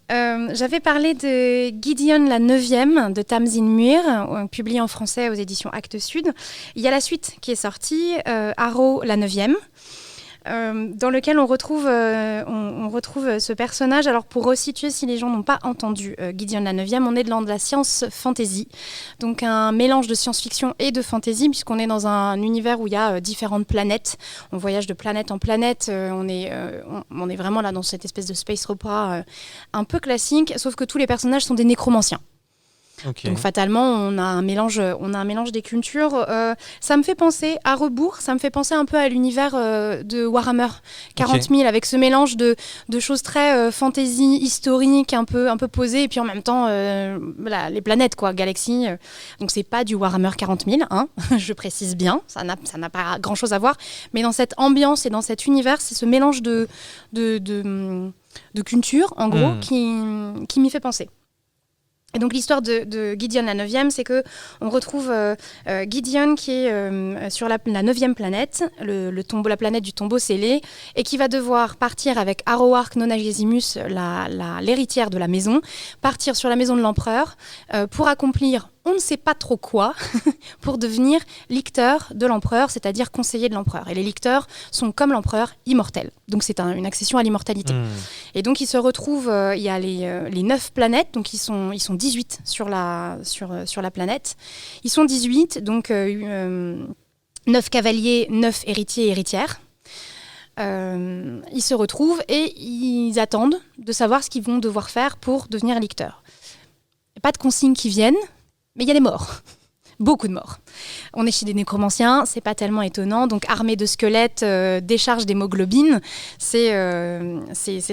J'avais parlé de Gideon la 9e de Tamsin Muir, publié en français aux éditions Actes Sud. Il y a la suite qui est sortie, Harrow la 9e, dans lequel on retrouve ce personnage. Alors pour resituer, si les gens n'ont pas entendu Gideon la 9e, on est dans de la science fantasy, donc un mélange de science-fiction et de fantasy, puisqu'on est dans un univers où il y a différentes planètes. On voyage de planète en planète, on est vraiment là dans cette espèce de space opera un peu classique, sauf que tous les personnages sont des nécromanciens. Okay. Donc fatalement, on a un mélange des cultures. Ça me fait penser à rebours, ça me fait penser un peu à l'univers de Warhammer 40 000, avec ce mélange de choses très fantasy, historique, un peu posées, et puis en même temps, les planètes, quoi, galaxies. Donc c'est pas du Warhammer 40 000, hein, je précise bien, ça n'a pas grand-chose à voir, mais dans cette ambiance et dans cet univers, c'est ce mélange de culture, en gros, qui m'y fait penser. Et donc l'histoire de Gideon la 9e, c'est qu'on retrouve Gideon qui est sur la 9e planète, la planète du tombeau scellé, et qui va devoir partir avec Aroark Nonagesimus, l'héritière de la maison, partir sur la maison de l'empereur pour accomplir on ne sait pas trop quoi, pour devenir licteur de l'empereur, c'est-à-dire conseiller de l'empereur. Et les licteurs sont, comme l'empereur, immortels. Donc c'est une accession à l'immortalité. Et donc ils se retrouvent, il y a les 9 planètes, donc ils sont 18 sur la planète. Ils sont 18, donc 9 cavaliers, 9 héritiers et héritières. Ils se retrouvent et ils attendent de savoir ce qu'ils vont devoir faire pour devenir licteurs. Il n'y a pas de consignes qui viennent, mais il y a des morts, beaucoup de morts. On est chez des nécromanciens, c'est pas tellement étonnant. Donc armée de squelettes, décharge d'hémoglobine, c'est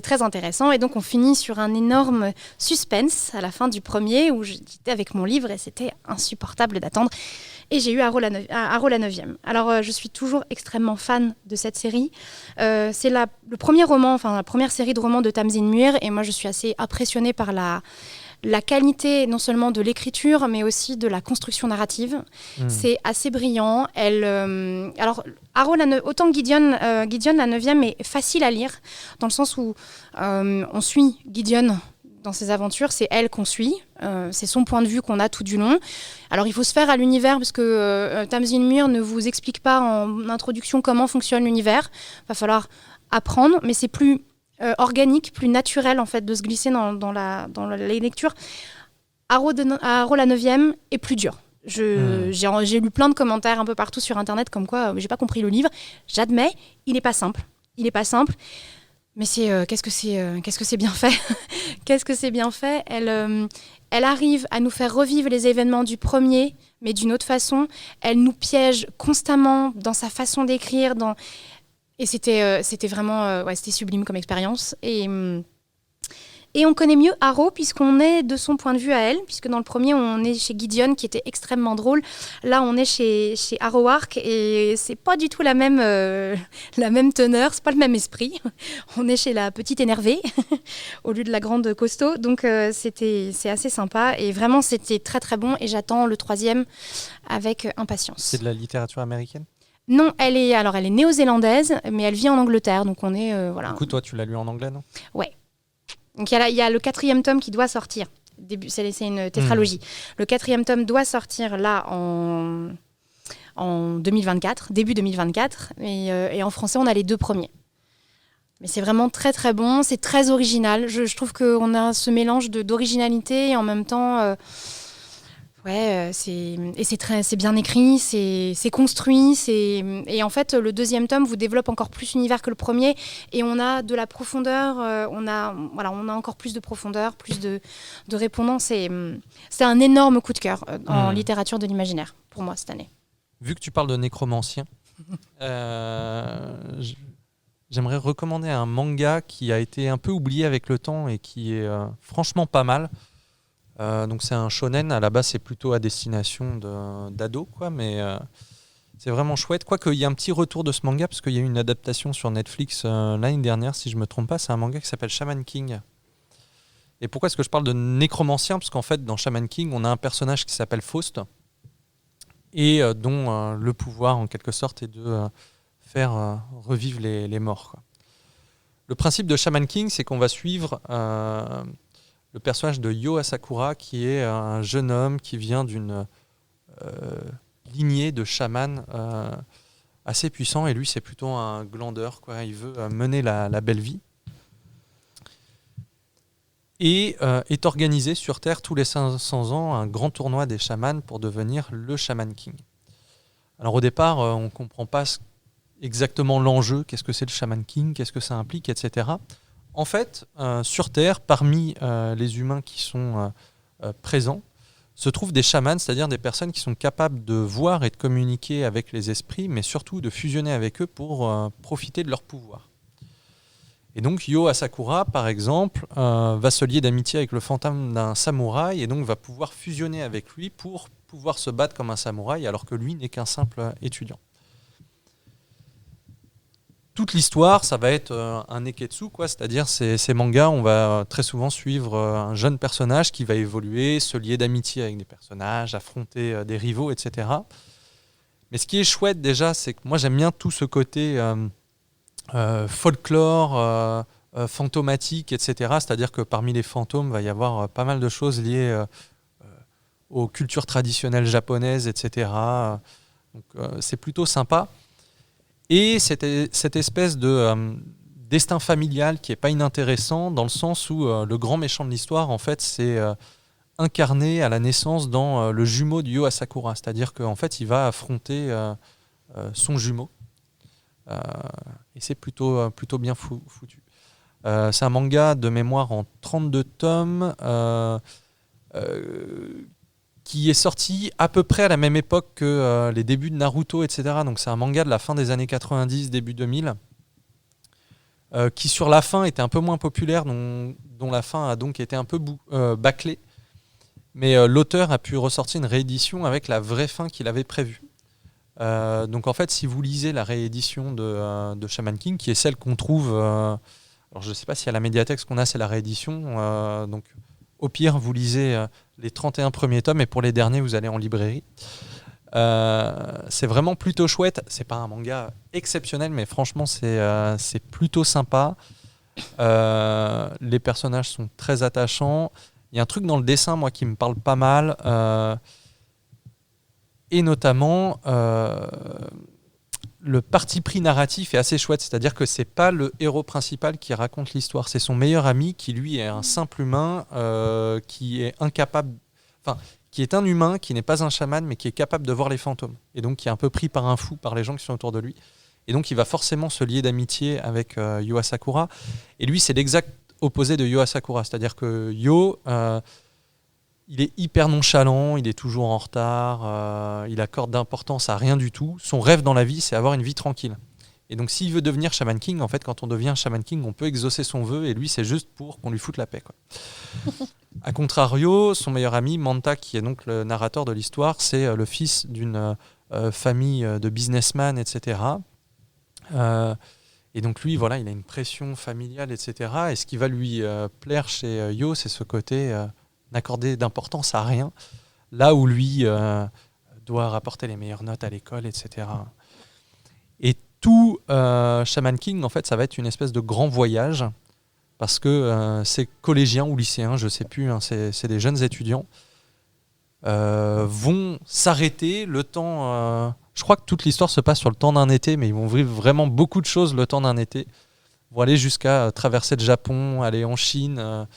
très intéressant. Et donc on finit sur un énorme suspense à la fin du premier, où j'étais avec mon livre et c'était insupportable d'attendre. Et j'ai eu Harrow la 9e. Alors je suis toujours extrêmement fan de cette série. C'est le premier roman, enfin la première série de romans de Tamsin Muir, et moi je suis assez impressionnée par la qualité non seulement de l'écriture, mais aussi de la construction narrative. C'est assez brillant. Alors, autant Gideon la 9e est facile à lire, dans le sens où on suit Gideon dans ses aventures, c'est elle qu'on suit, c'est son point de vue qu'on a tout du long. Alors il faut se faire à l'univers, parce que Tamsin Muir ne vous explique pas en introduction comment fonctionne l'univers. Il va falloir apprendre, mais c'est plus organique, plus naturel en fait de se glisser dans les lectures. Arrow la 9e est plus dur. J'ai lu plein de commentaires un peu partout sur internet comme quoi j'ai pas compris le livre. J'admets, il est pas simple. Mais qu'est-ce que c'est bien fait. Qu'est-ce que c'est bien fait. Elle arrive à nous faire revivre les événements du premier, mais d'une autre façon. Elle nous piège constamment dans sa façon d'écrire. Et c'était vraiment c'était sublime comme expérience. Et on connaît mieux Arrow puisqu'on est de son point de vue à elle, puisque dans le premier, on est chez Gideon qui était extrêmement drôle. Là, on est chez Arrowark et c'est pas du tout la même teneur, c'est pas le même esprit. On est chez la petite énervée au lieu de la grande costaud. Donc, c'est assez sympa et vraiment, c'était très très bon et j'attends le 3e avec impatience. C'est de la littérature américaine ? Non, elle est néo-zélandaise, mais elle vit en Angleterre. Donc, on est... voilà. Du coup, toi, tu l'as lu en anglais, non ? Ouais. Donc il y a le 4e tome qui doit sortir. C'est une tétralogie. Le 4e tome doit sortir là en 2024, début 2024. Et en français, on a les 2 premiers. Mais c'est vraiment très très bon, c'est très original. Je trouve qu'on a ce mélange d'originalité et en même temps... c'est bien écrit, c'est construit, et en fait le 2e tome vous développe encore plus l'univers que le premier, et on a de la profondeur, on a encore plus de profondeur, plus de répondants. C'est un énorme coup de cœur en littérature de l'imaginaire pour moi cette année. Vu que tu parles de nécromancien, j'aimerais recommander un manga qui a été un peu oublié avec le temps et qui est franchement pas mal. Donc c'est un shonen, à la base c'est plutôt à destination d'ados, mais c'est vraiment chouette. Quoique il y a un petit retour de ce manga, parce qu'il y a eu une adaptation sur Netflix l'année dernière, si je ne me trompe pas, c'est un manga qui s'appelle Shaman King. Et pourquoi est-ce que je parle de nécromancien ? Parce qu'en fait dans Shaman King, on a un personnage qui s'appelle Faust, et dont le pouvoir en quelque sorte est de faire revivre les morts, quoi. Le principe de Shaman King, c'est qu'on va suivre... le personnage de Yo Asakura, qui est un jeune homme qui vient d'une lignée de chamans assez puissants, et lui c'est plutôt un glandeur, quoi. Il veut mener la belle vie. Et est organisé sur Terre tous les 500 ans un grand tournoi des chamans pour devenir le Shaman King. Alors au départ, on ne comprend pas exactement l'enjeu, qu'est-ce que c'est le Shaman King, qu'est-ce que ça implique, etc. En fait, sur Terre, parmi les humains qui sont présents, se trouvent des chamans, c'est-à-dire des personnes qui sont capables de voir et de communiquer avec les esprits, mais surtout de fusionner avec eux pour profiter de leur pouvoir. Et donc Yo Asakura, par exemple, va se lier d'amitié avec le fantôme d'un samouraï et donc va pouvoir fusionner avec lui pour pouvoir se battre comme un samouraï, alors que lui n'est qu'un simple étudiant. Toute l'histoire, ça va être un neketsu, c'est-à-dire ces mangas, on va très souvent suivre un jeune personnage qui va évoluer, se lier d'amitié avec des personnages, affronter des rivaux, etc. Mais ce qui est chouette déjà, c'est que moi j'aime bien tout ce côté folklore, fantomatique, etc. C'est-à-dire que parmi les fantômes, il va y avoir pas mal de choses liées aux cultures traditionnelles japonaises, etc. Donc c'est plutôt sympa. Et cette espèce de destin familial qui n'est pas inintéressant, dans le sens où le grand méchant de l'histoire, en fait, c'est incarné à la naissance dans le jumeau de Yo Asakura. C'est-à-dire qu'en fait, il va affronter son jumeau. Et c'est plutôt bien foutu. C'est un manga de mémoire en 32 tomes qui est sorti à peu près à la même époque que les débuts de Naruto, etc. Donc c'est un manga de la fin des années 90, début 2000, qui sur la fin était un peu moins populaire, dont la fin a donc été un peu bâclée. Mais l'auteur a pu ressortir une réédition avec la vraie fin qu'il avait prévue. Donc en fait, si vous lisez la réédition de Shaman King, qui est celle qu'on trouve... alors je ne sais pas si à la médiathèque, ce qu'on a, c'est la réédition. Donc au pire, vous lisez les 31 premiers tomes, et pour les derniers, vous allez en librairie. C'est vraiment plutôt chouette. C'est pas un manga exceptionnel, mais franchement, c'est plutôt sympa. Les personnages sont très attachants. Il y a un truc dans le dessin, moi, qui me parle pas mal. Et notamment, le parti pris narratif est assez chouette, c'est-à-dire que c'est pas le héros principal qui raconte l'histoire, c'est son meilleur ami qui lui est un simple humain qui est incapable, qui est un humain qui n'est pas un chaman mais qui est capable de voir les fantômes et donc qui est un peu pris par un fou par les gens qui sont autour de lui et donc il va forcément se lier d'amitié avec Yo Asakura et lui c'est l'exact opposé de Yo Asakura, c'est-à-dire que Yo il est hyper nonchalant, il est toujours en retard, il accorde d'importance à rien du tout. Son rêve dans la vie, c'est avoir une vie tranquille. Et donc, s'il veut devenir Shaman King, en fait, quand on devient Shaman King, on peut exaucer son vœu, et lui, c'est juste pour qu'on lui foute la paix, quoi. A contrario, son meilleur ami, Manta, qui est donc le narrateur de l'histoire, c'est le fils d'une famille de businessmen, etc. Et donc, lui, voilà, il a une pression familiale, etc. Et ce qui va lui plaire chez Yo, c'est ce côté... n'accorder d'importance à rien, là où lui doit rapporter les meilleures notes à l'école, etc. Et tout Shaman King, en fait, ça va être une espèce de grand voyage, parce que ces collégiens ou lycéens, je ne sais plus, hein, c'est des jeunes étudiants, vont s'arrêter le temps... je crois que toute l'histoire se passe sur le temps d'un été, mais ils vont vivre vraiment beaucoup de choses le temps d'un été. Ils vont aller jusqu'à traverser le Japon, aller en Chine...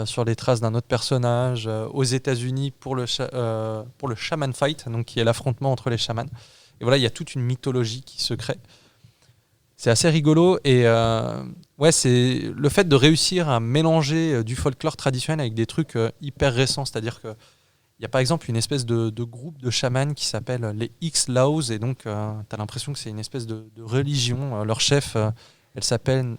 sur les traces d'un autre personnage, aux États-Unis pour le Shaman Fight, donc qui est l'affrontement entre les chamans. Et voilà, il y a toute une mythologie qui se crée. C'est assez rigolo et c'est le fait de réussir à mélanger du folklore traditionnel avec des trucs hyper récents, c'est-à-dire que il y a par exemple une espèce de groupe de chamans qui s'appelle les X-Laws et donc tu as l'impression que c'est une espèce de religion. Leur chef, elle s'appelle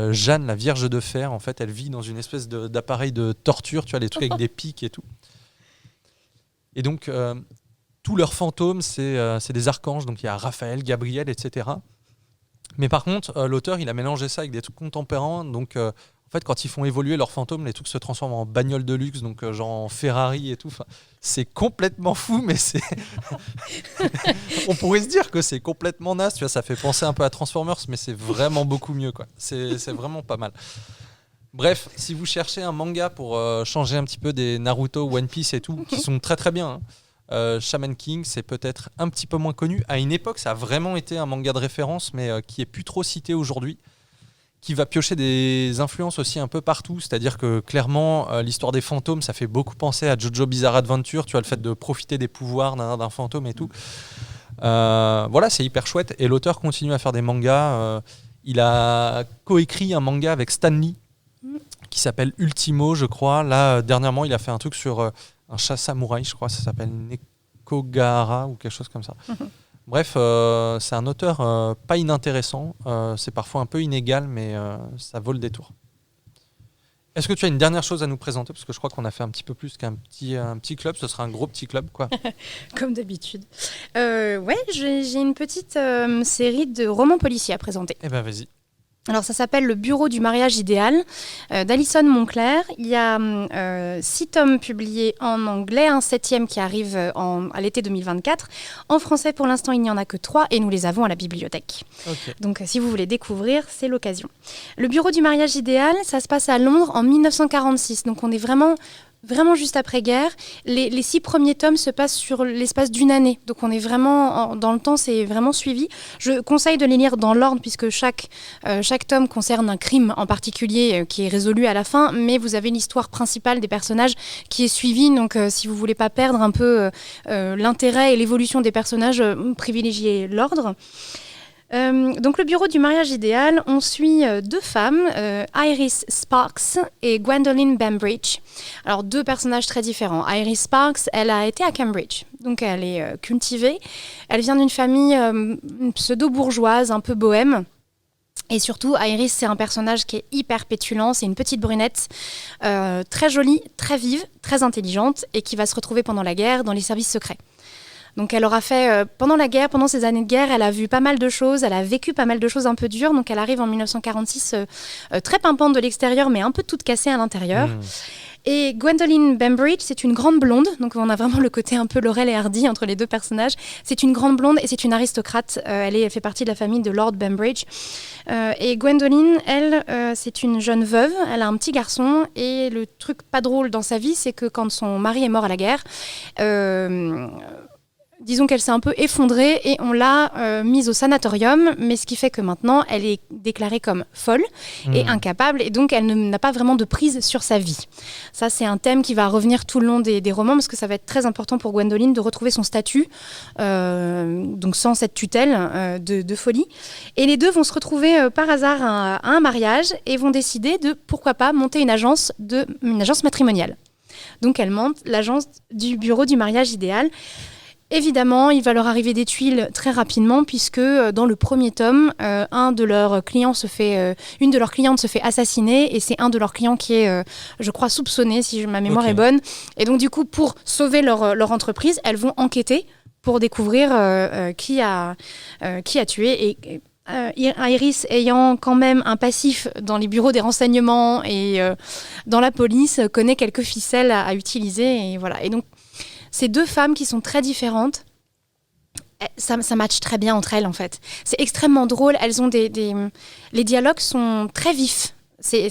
Jeanne, la Vierge de Fer. En fait, elle vit dans une espèce d'appareil de torture, tu vois, les trucs avec des pics et tout. Et donc, tous leurs fantômes, c'est des archanges. Donc, il y a Raphaël, Gabriel, etc. Mais par contre, l'auteur, il a mélangé ça avec des trucs contemporains. Donc, en fait, quand ils font évoluer leurs fantômes, les trucs se transforment en bagnoles de luxe, donc genre en Ferrari et tout. Enfin, c'est complètement fou, mais c'est... On pourrait se dire que c'est complètement naze, tu vois, ça fait penser un peu à Transformers, mais c'est vraiment beaucoup mieux, quoi. C'est vraiment pas mal. Bref, si vous cherchez un manga pour changer un petit peu des Naruto, One Piece et tout, qui sont très très bien, hein, Shaman King, c'est peut-être un petit peu moins connu. À une époque, ça a vraiment été un manga de référence, mais qui est plus trop cité aujourd'hui, qui va piocher des influences aussi un peu partout. C'est-à-dire que clairement, l'histoire des fantômes, ça fait beaucoup penser à Jojo Bizarre Adventure, tu vois, le fait de profiter des pouvoirs d'un fantôme et tout. Voilà, c'est hyper chouette. Et l'auteur continue à faire des mangas. Il a coécrit un manga avec Stan Lee, qui s'appelle Ultimo, je crois. Là, dernièrement, il a fait un truc sur un chat samouraï, je crois, ça s'appelle Nekogahara ou quelque chose comme ça. Bref, c'est un auteur pas inintéressant. C'est parfois un peu inégal, mais ça vaut le détour. Est-ce que tu as une dernière chose à nous présenter? Parce que je crois qu'on a fait un petit peu plus qu'un petit club. Ce sera un gros petit club, quoi. Comme d'habitude. J'ai une petite série de romans policiers à présenter. Eh ben, vas-y. Alors ça s'appelle Le Bureau du mariage idéal d'Alison Moncler. Il y a 6 tomes publiés en anglais, un 7e qui arrive à l'été 2024. En français pour l'instant il n'y en a que 3 et nous les avons à la bibliothèque. Okay. Donc si vous voulez découvrir, c'est l'occasion. Le Bureau du mariage idéal, ça se passe à Londres en 1946. Donc on est vraiment juste après-guerre. Les 6 premiers tomes se passent sur l'espace d'une année. Donc on est vraiment dans le temps, c'est vraiment suivi. Je conseille de les lire dans l'ordre puisque chaque tome concerne un crime en particulier qui est résolu à la fin, mais vous avez l'histoire principale des personnages qui est suivie. Donc si vous ne voulez pas perdre un peu l'intérêt et l'évolution des personnages, privilégiez l'ordre. Donc le bureau du mariage idéal, on suit 2 femmes, Iris Sparks et Gwendolyn Bambridge. Alors 2 personnages très différents. Iris Sparks, elle a été à Cambridge, donc elle est cultivée. Elle vient d'une famille pseudo-bourgeoise, un peu bohème. Et surtout, Iris, c'est un personnage qui est hyper pétulant, c'est une petite brunette, très jolie, très vive, très intelligente, et qui va se retrouver pendant la guerre dans les services secrets. Donc elle aura fait, pendant la guerre, pendant ces années de guerre, elle a vu pas mal de choses, elle a vécu pas mal de choses un peu dures, donc elle arrive en 1946 très pimpante de l'extérieur, mais un peu toute cassée à l'intérieur. Et Gwendolyn Bambridge, c'est une grande blonde, donc on a vraiment le côté un peu Laurel et Hardy entre les 2 personnages. C'est une grande blonde et c'est une aristocrate, elle fait partie de la famille de Lord Bambridge. Et Gwendolyn, elle, c'est une jeune veuve, elle a un petit garçon, et le truc pas drôle dans sa vie, c'est que quand son mari est mort à la guerre, disons qu'elle s'est un peu effondrée et on l'a mise au sanatorium, mais ce qui fait que maintenant, elle est déclarée comme folle et incapable, et donc elle n'a pas vraiment de prise sur sa vie. Ça, c'est un thème qui va revenir tout le long des romans, parce que ça va être très important pour Gwendoline de retrouver son statut, donc sans cette tutelle de folie. Et les deux vont se retrouver par hasard à un mariage et vont décider de, pourquoi pas, monter une agence matrimoniale. Donc elle monte l'agence du bureau du mariage idéal. Évidemment, il va leur arriver des tuiles très rapidement, puisque dans le premier tome, une de leurs clientes se fait assassiner, et c'est un de leurs clients qui est, je crois, soupçonné, si ma mémoire est bonne. Et donc du coup, pour sauver leur entreprise, elles vont enquêter pour découvrir qui a tué. Et Iris, ayant quand même un passif dans les bureaux des renseignements et dans la police, connaît quelques ficelles à utiliser. Et voilà. Et donc, ces deux femmes qui sont très différentes, ça matche très bien entre elles, en fait. C'est extrêmement drôle. Elles ont les dialogues sont très vifs. C'est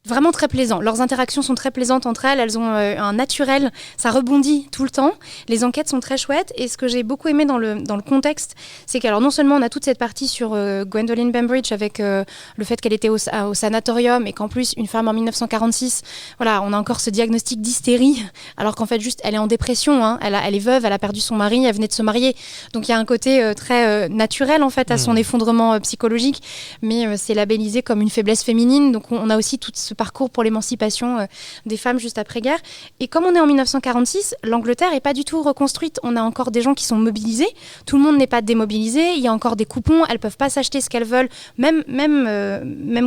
vraiment très plaisant. Leurs interactions sont très plaisantes entre elles. Elles ont un naturel. Ça rebondit tout le temps. Les enquêtes sont très chouettes. Et ce que j'ai beaucoup aimé dans le contexte, c'est qu'alors non seulement on a toute cette partie sur Gwendoline Bembridge avec le fait qu'elle était au sanatorium, et qu'en plus, une femme en 1946, voilà, on a encore ce diagnostic d'hystérie, alors qu'en fait, juste, elle est en dépression. Hein. Elle est veuve, elle a perdu son mari, elle venait de se marier. Donc il y a un côté très naturel, en fait, à son effondrement psychologique. Mais c'est labellisé comme une faiblesse féminine. Donc on a aussi tout ce parcours pour l'émancipation des femmes juste après-guerre. Et comme on est en 1946, l'Angleterre n'est pas du tout reconstruite. On a encore des gens qui sont mobilisés. Tout le monde n'est pas démobilisé. Il y a encore des coupons. Elles ne peuvent pas s'acheter ce qu'elles veulent. Même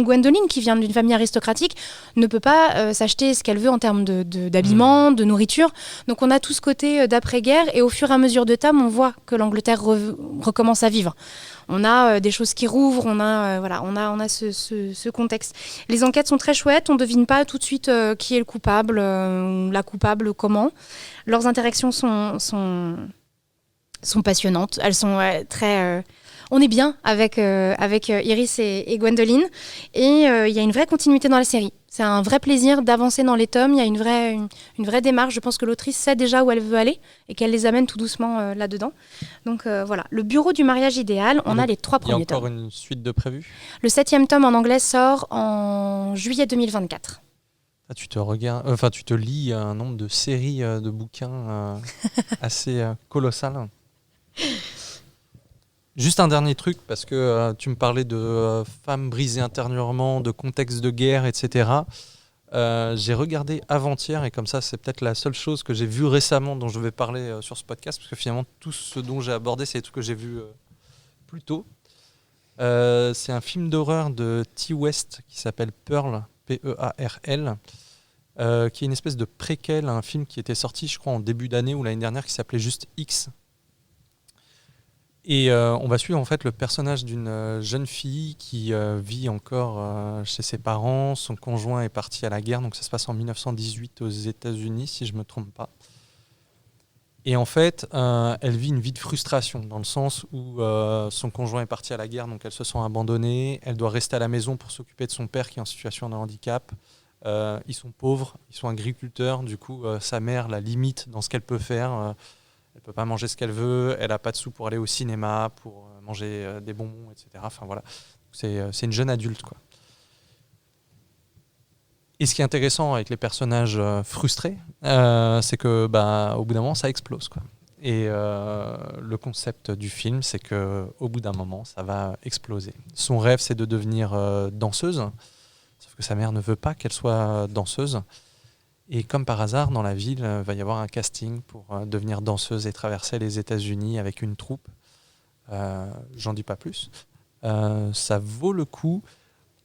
Gwendoline, qui vient d'une famille aristocratique, ne peut pas s'acheter ce qu'elle veut en termes d'habillement, de nourriture. Donc on a tout ce côté d'après-guerre. Et au fur et à mesure de temps, on voit que l'Angleterre recommence à vivre. On a des choses qui rouvrent, on a ce contexte. Les enquêtes sont très chouettes, on ne devine pas tout de suite qui est le coupable, la coupable, comment. Leurs interactions sont passionnantes, elles sont très... on est bien avec Iris et Gwendoline, et il y a une vraie continuité dans la série. C'est un vrai plaisir d'avancer dans les tomes. Il y a une vraie démarche. Je pense que l'autrice sait déjà où elle veut aller et qu'elle les amène tout doucement là-dedans. Donc voilà, le bureau du mariage idéal, on a les 3 premiers tomes. Il y a encore une suite de prévus ? Le 7e tome en anglais sort en juillet 2024. Tu te lis un nombre de séries de bouquins assez colossal. Juste un dernier truc, parce que tu me parlais de femmes brisées intérieurement, de contexte de guerre, etc. J'ai regardé avant-hier, et comme ça, c'est peut-être la seule chose que j'ai vue récemment dont je vais parler sur ce podcast, parce que finalement, tout ce dont j'ai abordé, c'est des trucs que j'ai vus plus tôt. C'est un film d'horreur de Ti West qui s'appelle Pearl, P-E-A-R-L, qui est une espèce de préquel à un film qui était sorti, je crois, en début d'année ou l'année dernière, qui s'appelait juste X. Et on va suivre en fait le personnage d'une jeune fille qui vit encore chez ses parents. Son conjoint est parti à la guerre, donc ça se passe en 1918 aux États-Unis, si je ne me trompe pas. Et en fait, elle vit une vie de frustration, dans le sens où son conjoint est parti à la guerre, donc elle se sent abandonnée. Elle doit rester à la maison pour s'occuper de son père qui est en situation de handicap. Ils sont pauvres, ils sont agriculteurs, du coup sa mère la limite dans ce qu'elle peut faire. Elle ne peut pas manger ce qu'elle veut, elle n'a pas de sous pour aller au cinéma, pour manger des bonbons, etc. Enfin voilà, c'est une jeune adulte, quoi. Et ce qui est intéressant avec les personnages frustrés, c'est que au bout d'un moment, ça explose, quoi. Et le concept du film, c'est qu'au bout d'un moment, ça va exploser. Son rêve, c'est de devenir danseuse, sauf que sa mère ne veut pas qu'elle soit danseuse. Et comme par hasard, dans la ville, il va y avoir un casting pour devenir danseuse et traverser les États-Unis avec une troupe. J'en dis pas plus. Ça vaut le coup.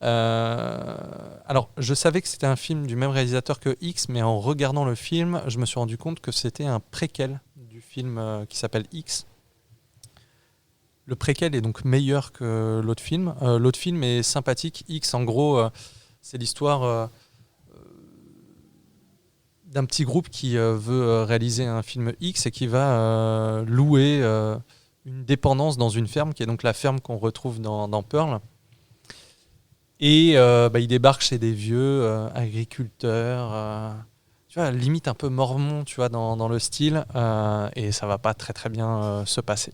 Alors, je savais que c'était un film du même réalisateur que X, mais en regardant le film, je me suis rendu compte que c'était un préquel du film qui s'appelle X. Le préquel est donc meilleur que l'autre film. L'autre film est sympathique. X, en gros, c'est l'histoire... d'un petit groupe qui veut réaliser un film X et qui va louer une dépendance dans une ferme, qui est donc la ferme qu'on retrouve dans Pearl. Et il débarque chez des vieux agriculteurs tu vois, limite un peu mormon, tu vois, dans le style, et ça va pas très très bien se passer.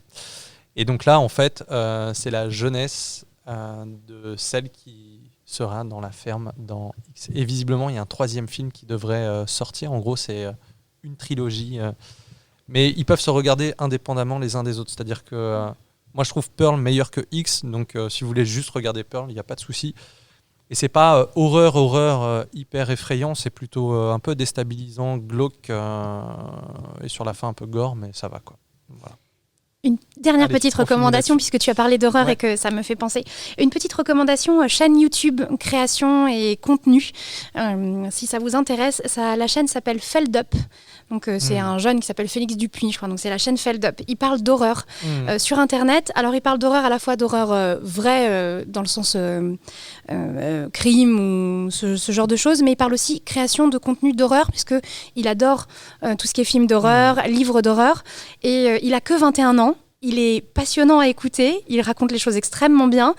Et donc là, en fait, c'est la jeunesse de celle qui sera dans la ferme dans X. Et visiblement, il y a un 3e film qui devrait sortir. En gros, c'est une trilogie. Mais ils peuvent se regarder indépendamment les uns des autres. C'est-à-dire que moi, je trouve Pearl meilleur que X. Donc, si vous voulez juste regarder Pearl, il n'y a pas de souci. Et c'est pas horreur hyper effrayant. C'est plutôt un peu déstabilisant, glauque et sur la fin un peu gore, mais ça va quoi. Voilà. Une dernière petite recommandation, puisque tu as parlé d'horreur et que ça me fait penser. Une petite recommandation, chaîne YouTube, création et contenu. Si ça vous intéresse, la chaîne s'appelle Feld Up. Donc c'est un jeune qui s'appelle Félix Dupuis, je crois. Donc c'est la chaîne Feld Up. Il parle d'horreur sur Internet. Alors il parle d'horreur à la fois d'horreur vraie, dans le sens crime ou ce genre de choses, mais il parle aussi création de contenu d'horreur, puisqu'il adore tout ce qui est film d'horreur, livres d'horreur. Et il a que 21 ans. Il est passionnant à écouter, il raconte les choses extrêmement bien.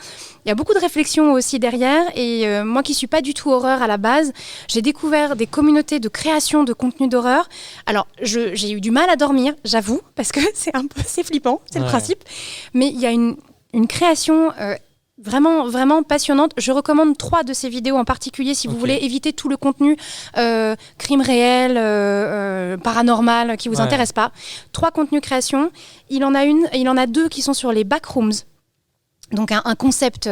Il y a beaucoup de réflexions aussi derrière. Et moi qui ne suis pas du tout horreur à la base, j'ai découvert des communautés de création de contenu d'horreur. Alors, j'ai eu du mal à dormir, j'avoue, parce que c'est flippant, c'est le principe. Mais il y a une création vraiment, vraiment passionnante. Je recommande 3 de ces vidéos en particulier si vous voulez éviter tout le contenu crime réel, paranormal qui vous intéresse pas. 3 contenus création. Il en a 2 qui sont sur les backrooms. Donc un concept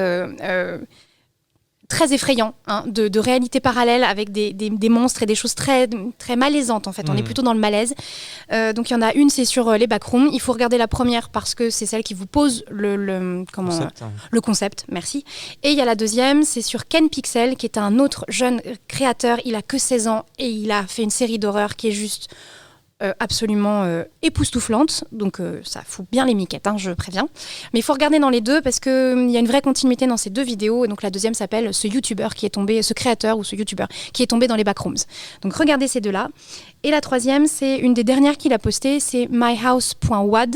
très effrayant de réalité parallèle avec des monstres et des choses très, très malaisantes en fait. On est plutôt dans le malaise. Donc il y en a une, c'est sur les backrooms. Il faut regarder la première parce que c'est celle qui vous pose le concept. Merci. Et il y a la deuxième, c'est sur Ken Pixel, qui est un autre jeune créateur. Il a que 16 ans et il a fait une série d'horreur qui est juste absolument époustouflante, donc ça fout bien les miquettes, je préviens. Mais il faut regarder dans les deux parce qu'il y a une vraie continuité dans ces 2 vidéos. Et donc la deuxième s'appelle ce créateur ou ce youtubeur qui est tombé dans les backrooms. Donc regardez ces 2-là. Et la troisième, c'est une des dernières qu'il a postées, c'est myhouse.wad,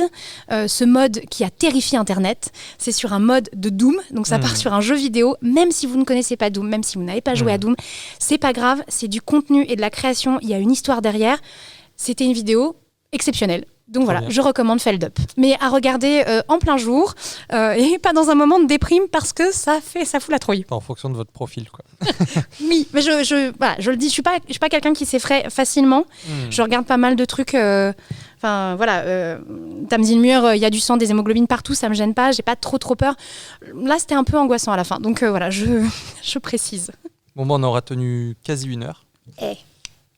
ce mode qui a terrifié Internet. C'est sur un mode de Doom, donc ça part sur un jeu vidéo. Même si vous ne connaissez pas Doom, même si vous n'avez pas joué à Doom, c'est pas grave, c'est du contenu et de la création, il y a une histoire derrière. C'était une vidéo exceptionnelle. Donc voilà, je recommande Feld Up. Mais à regarder en plein jour et pas dans un moment de déprime parce que ça fout la trouille. En fonction de votre profil, quoi. Oui, mais je le dis, je suis pas quelqu'un qui s'effraie facilement. Je regarde pas mal de trucs. Enfin voilà, Tamsin Muir, il y a du sang, des hémoglobines partout, ça me gêne pas. J'ai pas trop peur. Là, c'était un peu angoissant à la fin. Donc voilà, je précise. Bon, on aura tenu quasi 1 heure.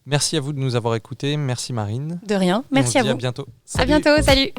Merci à vous de nous avoir écoutés. Merci Marine. De rien. Merci à vous. À bientôt. À bientôt. Salut.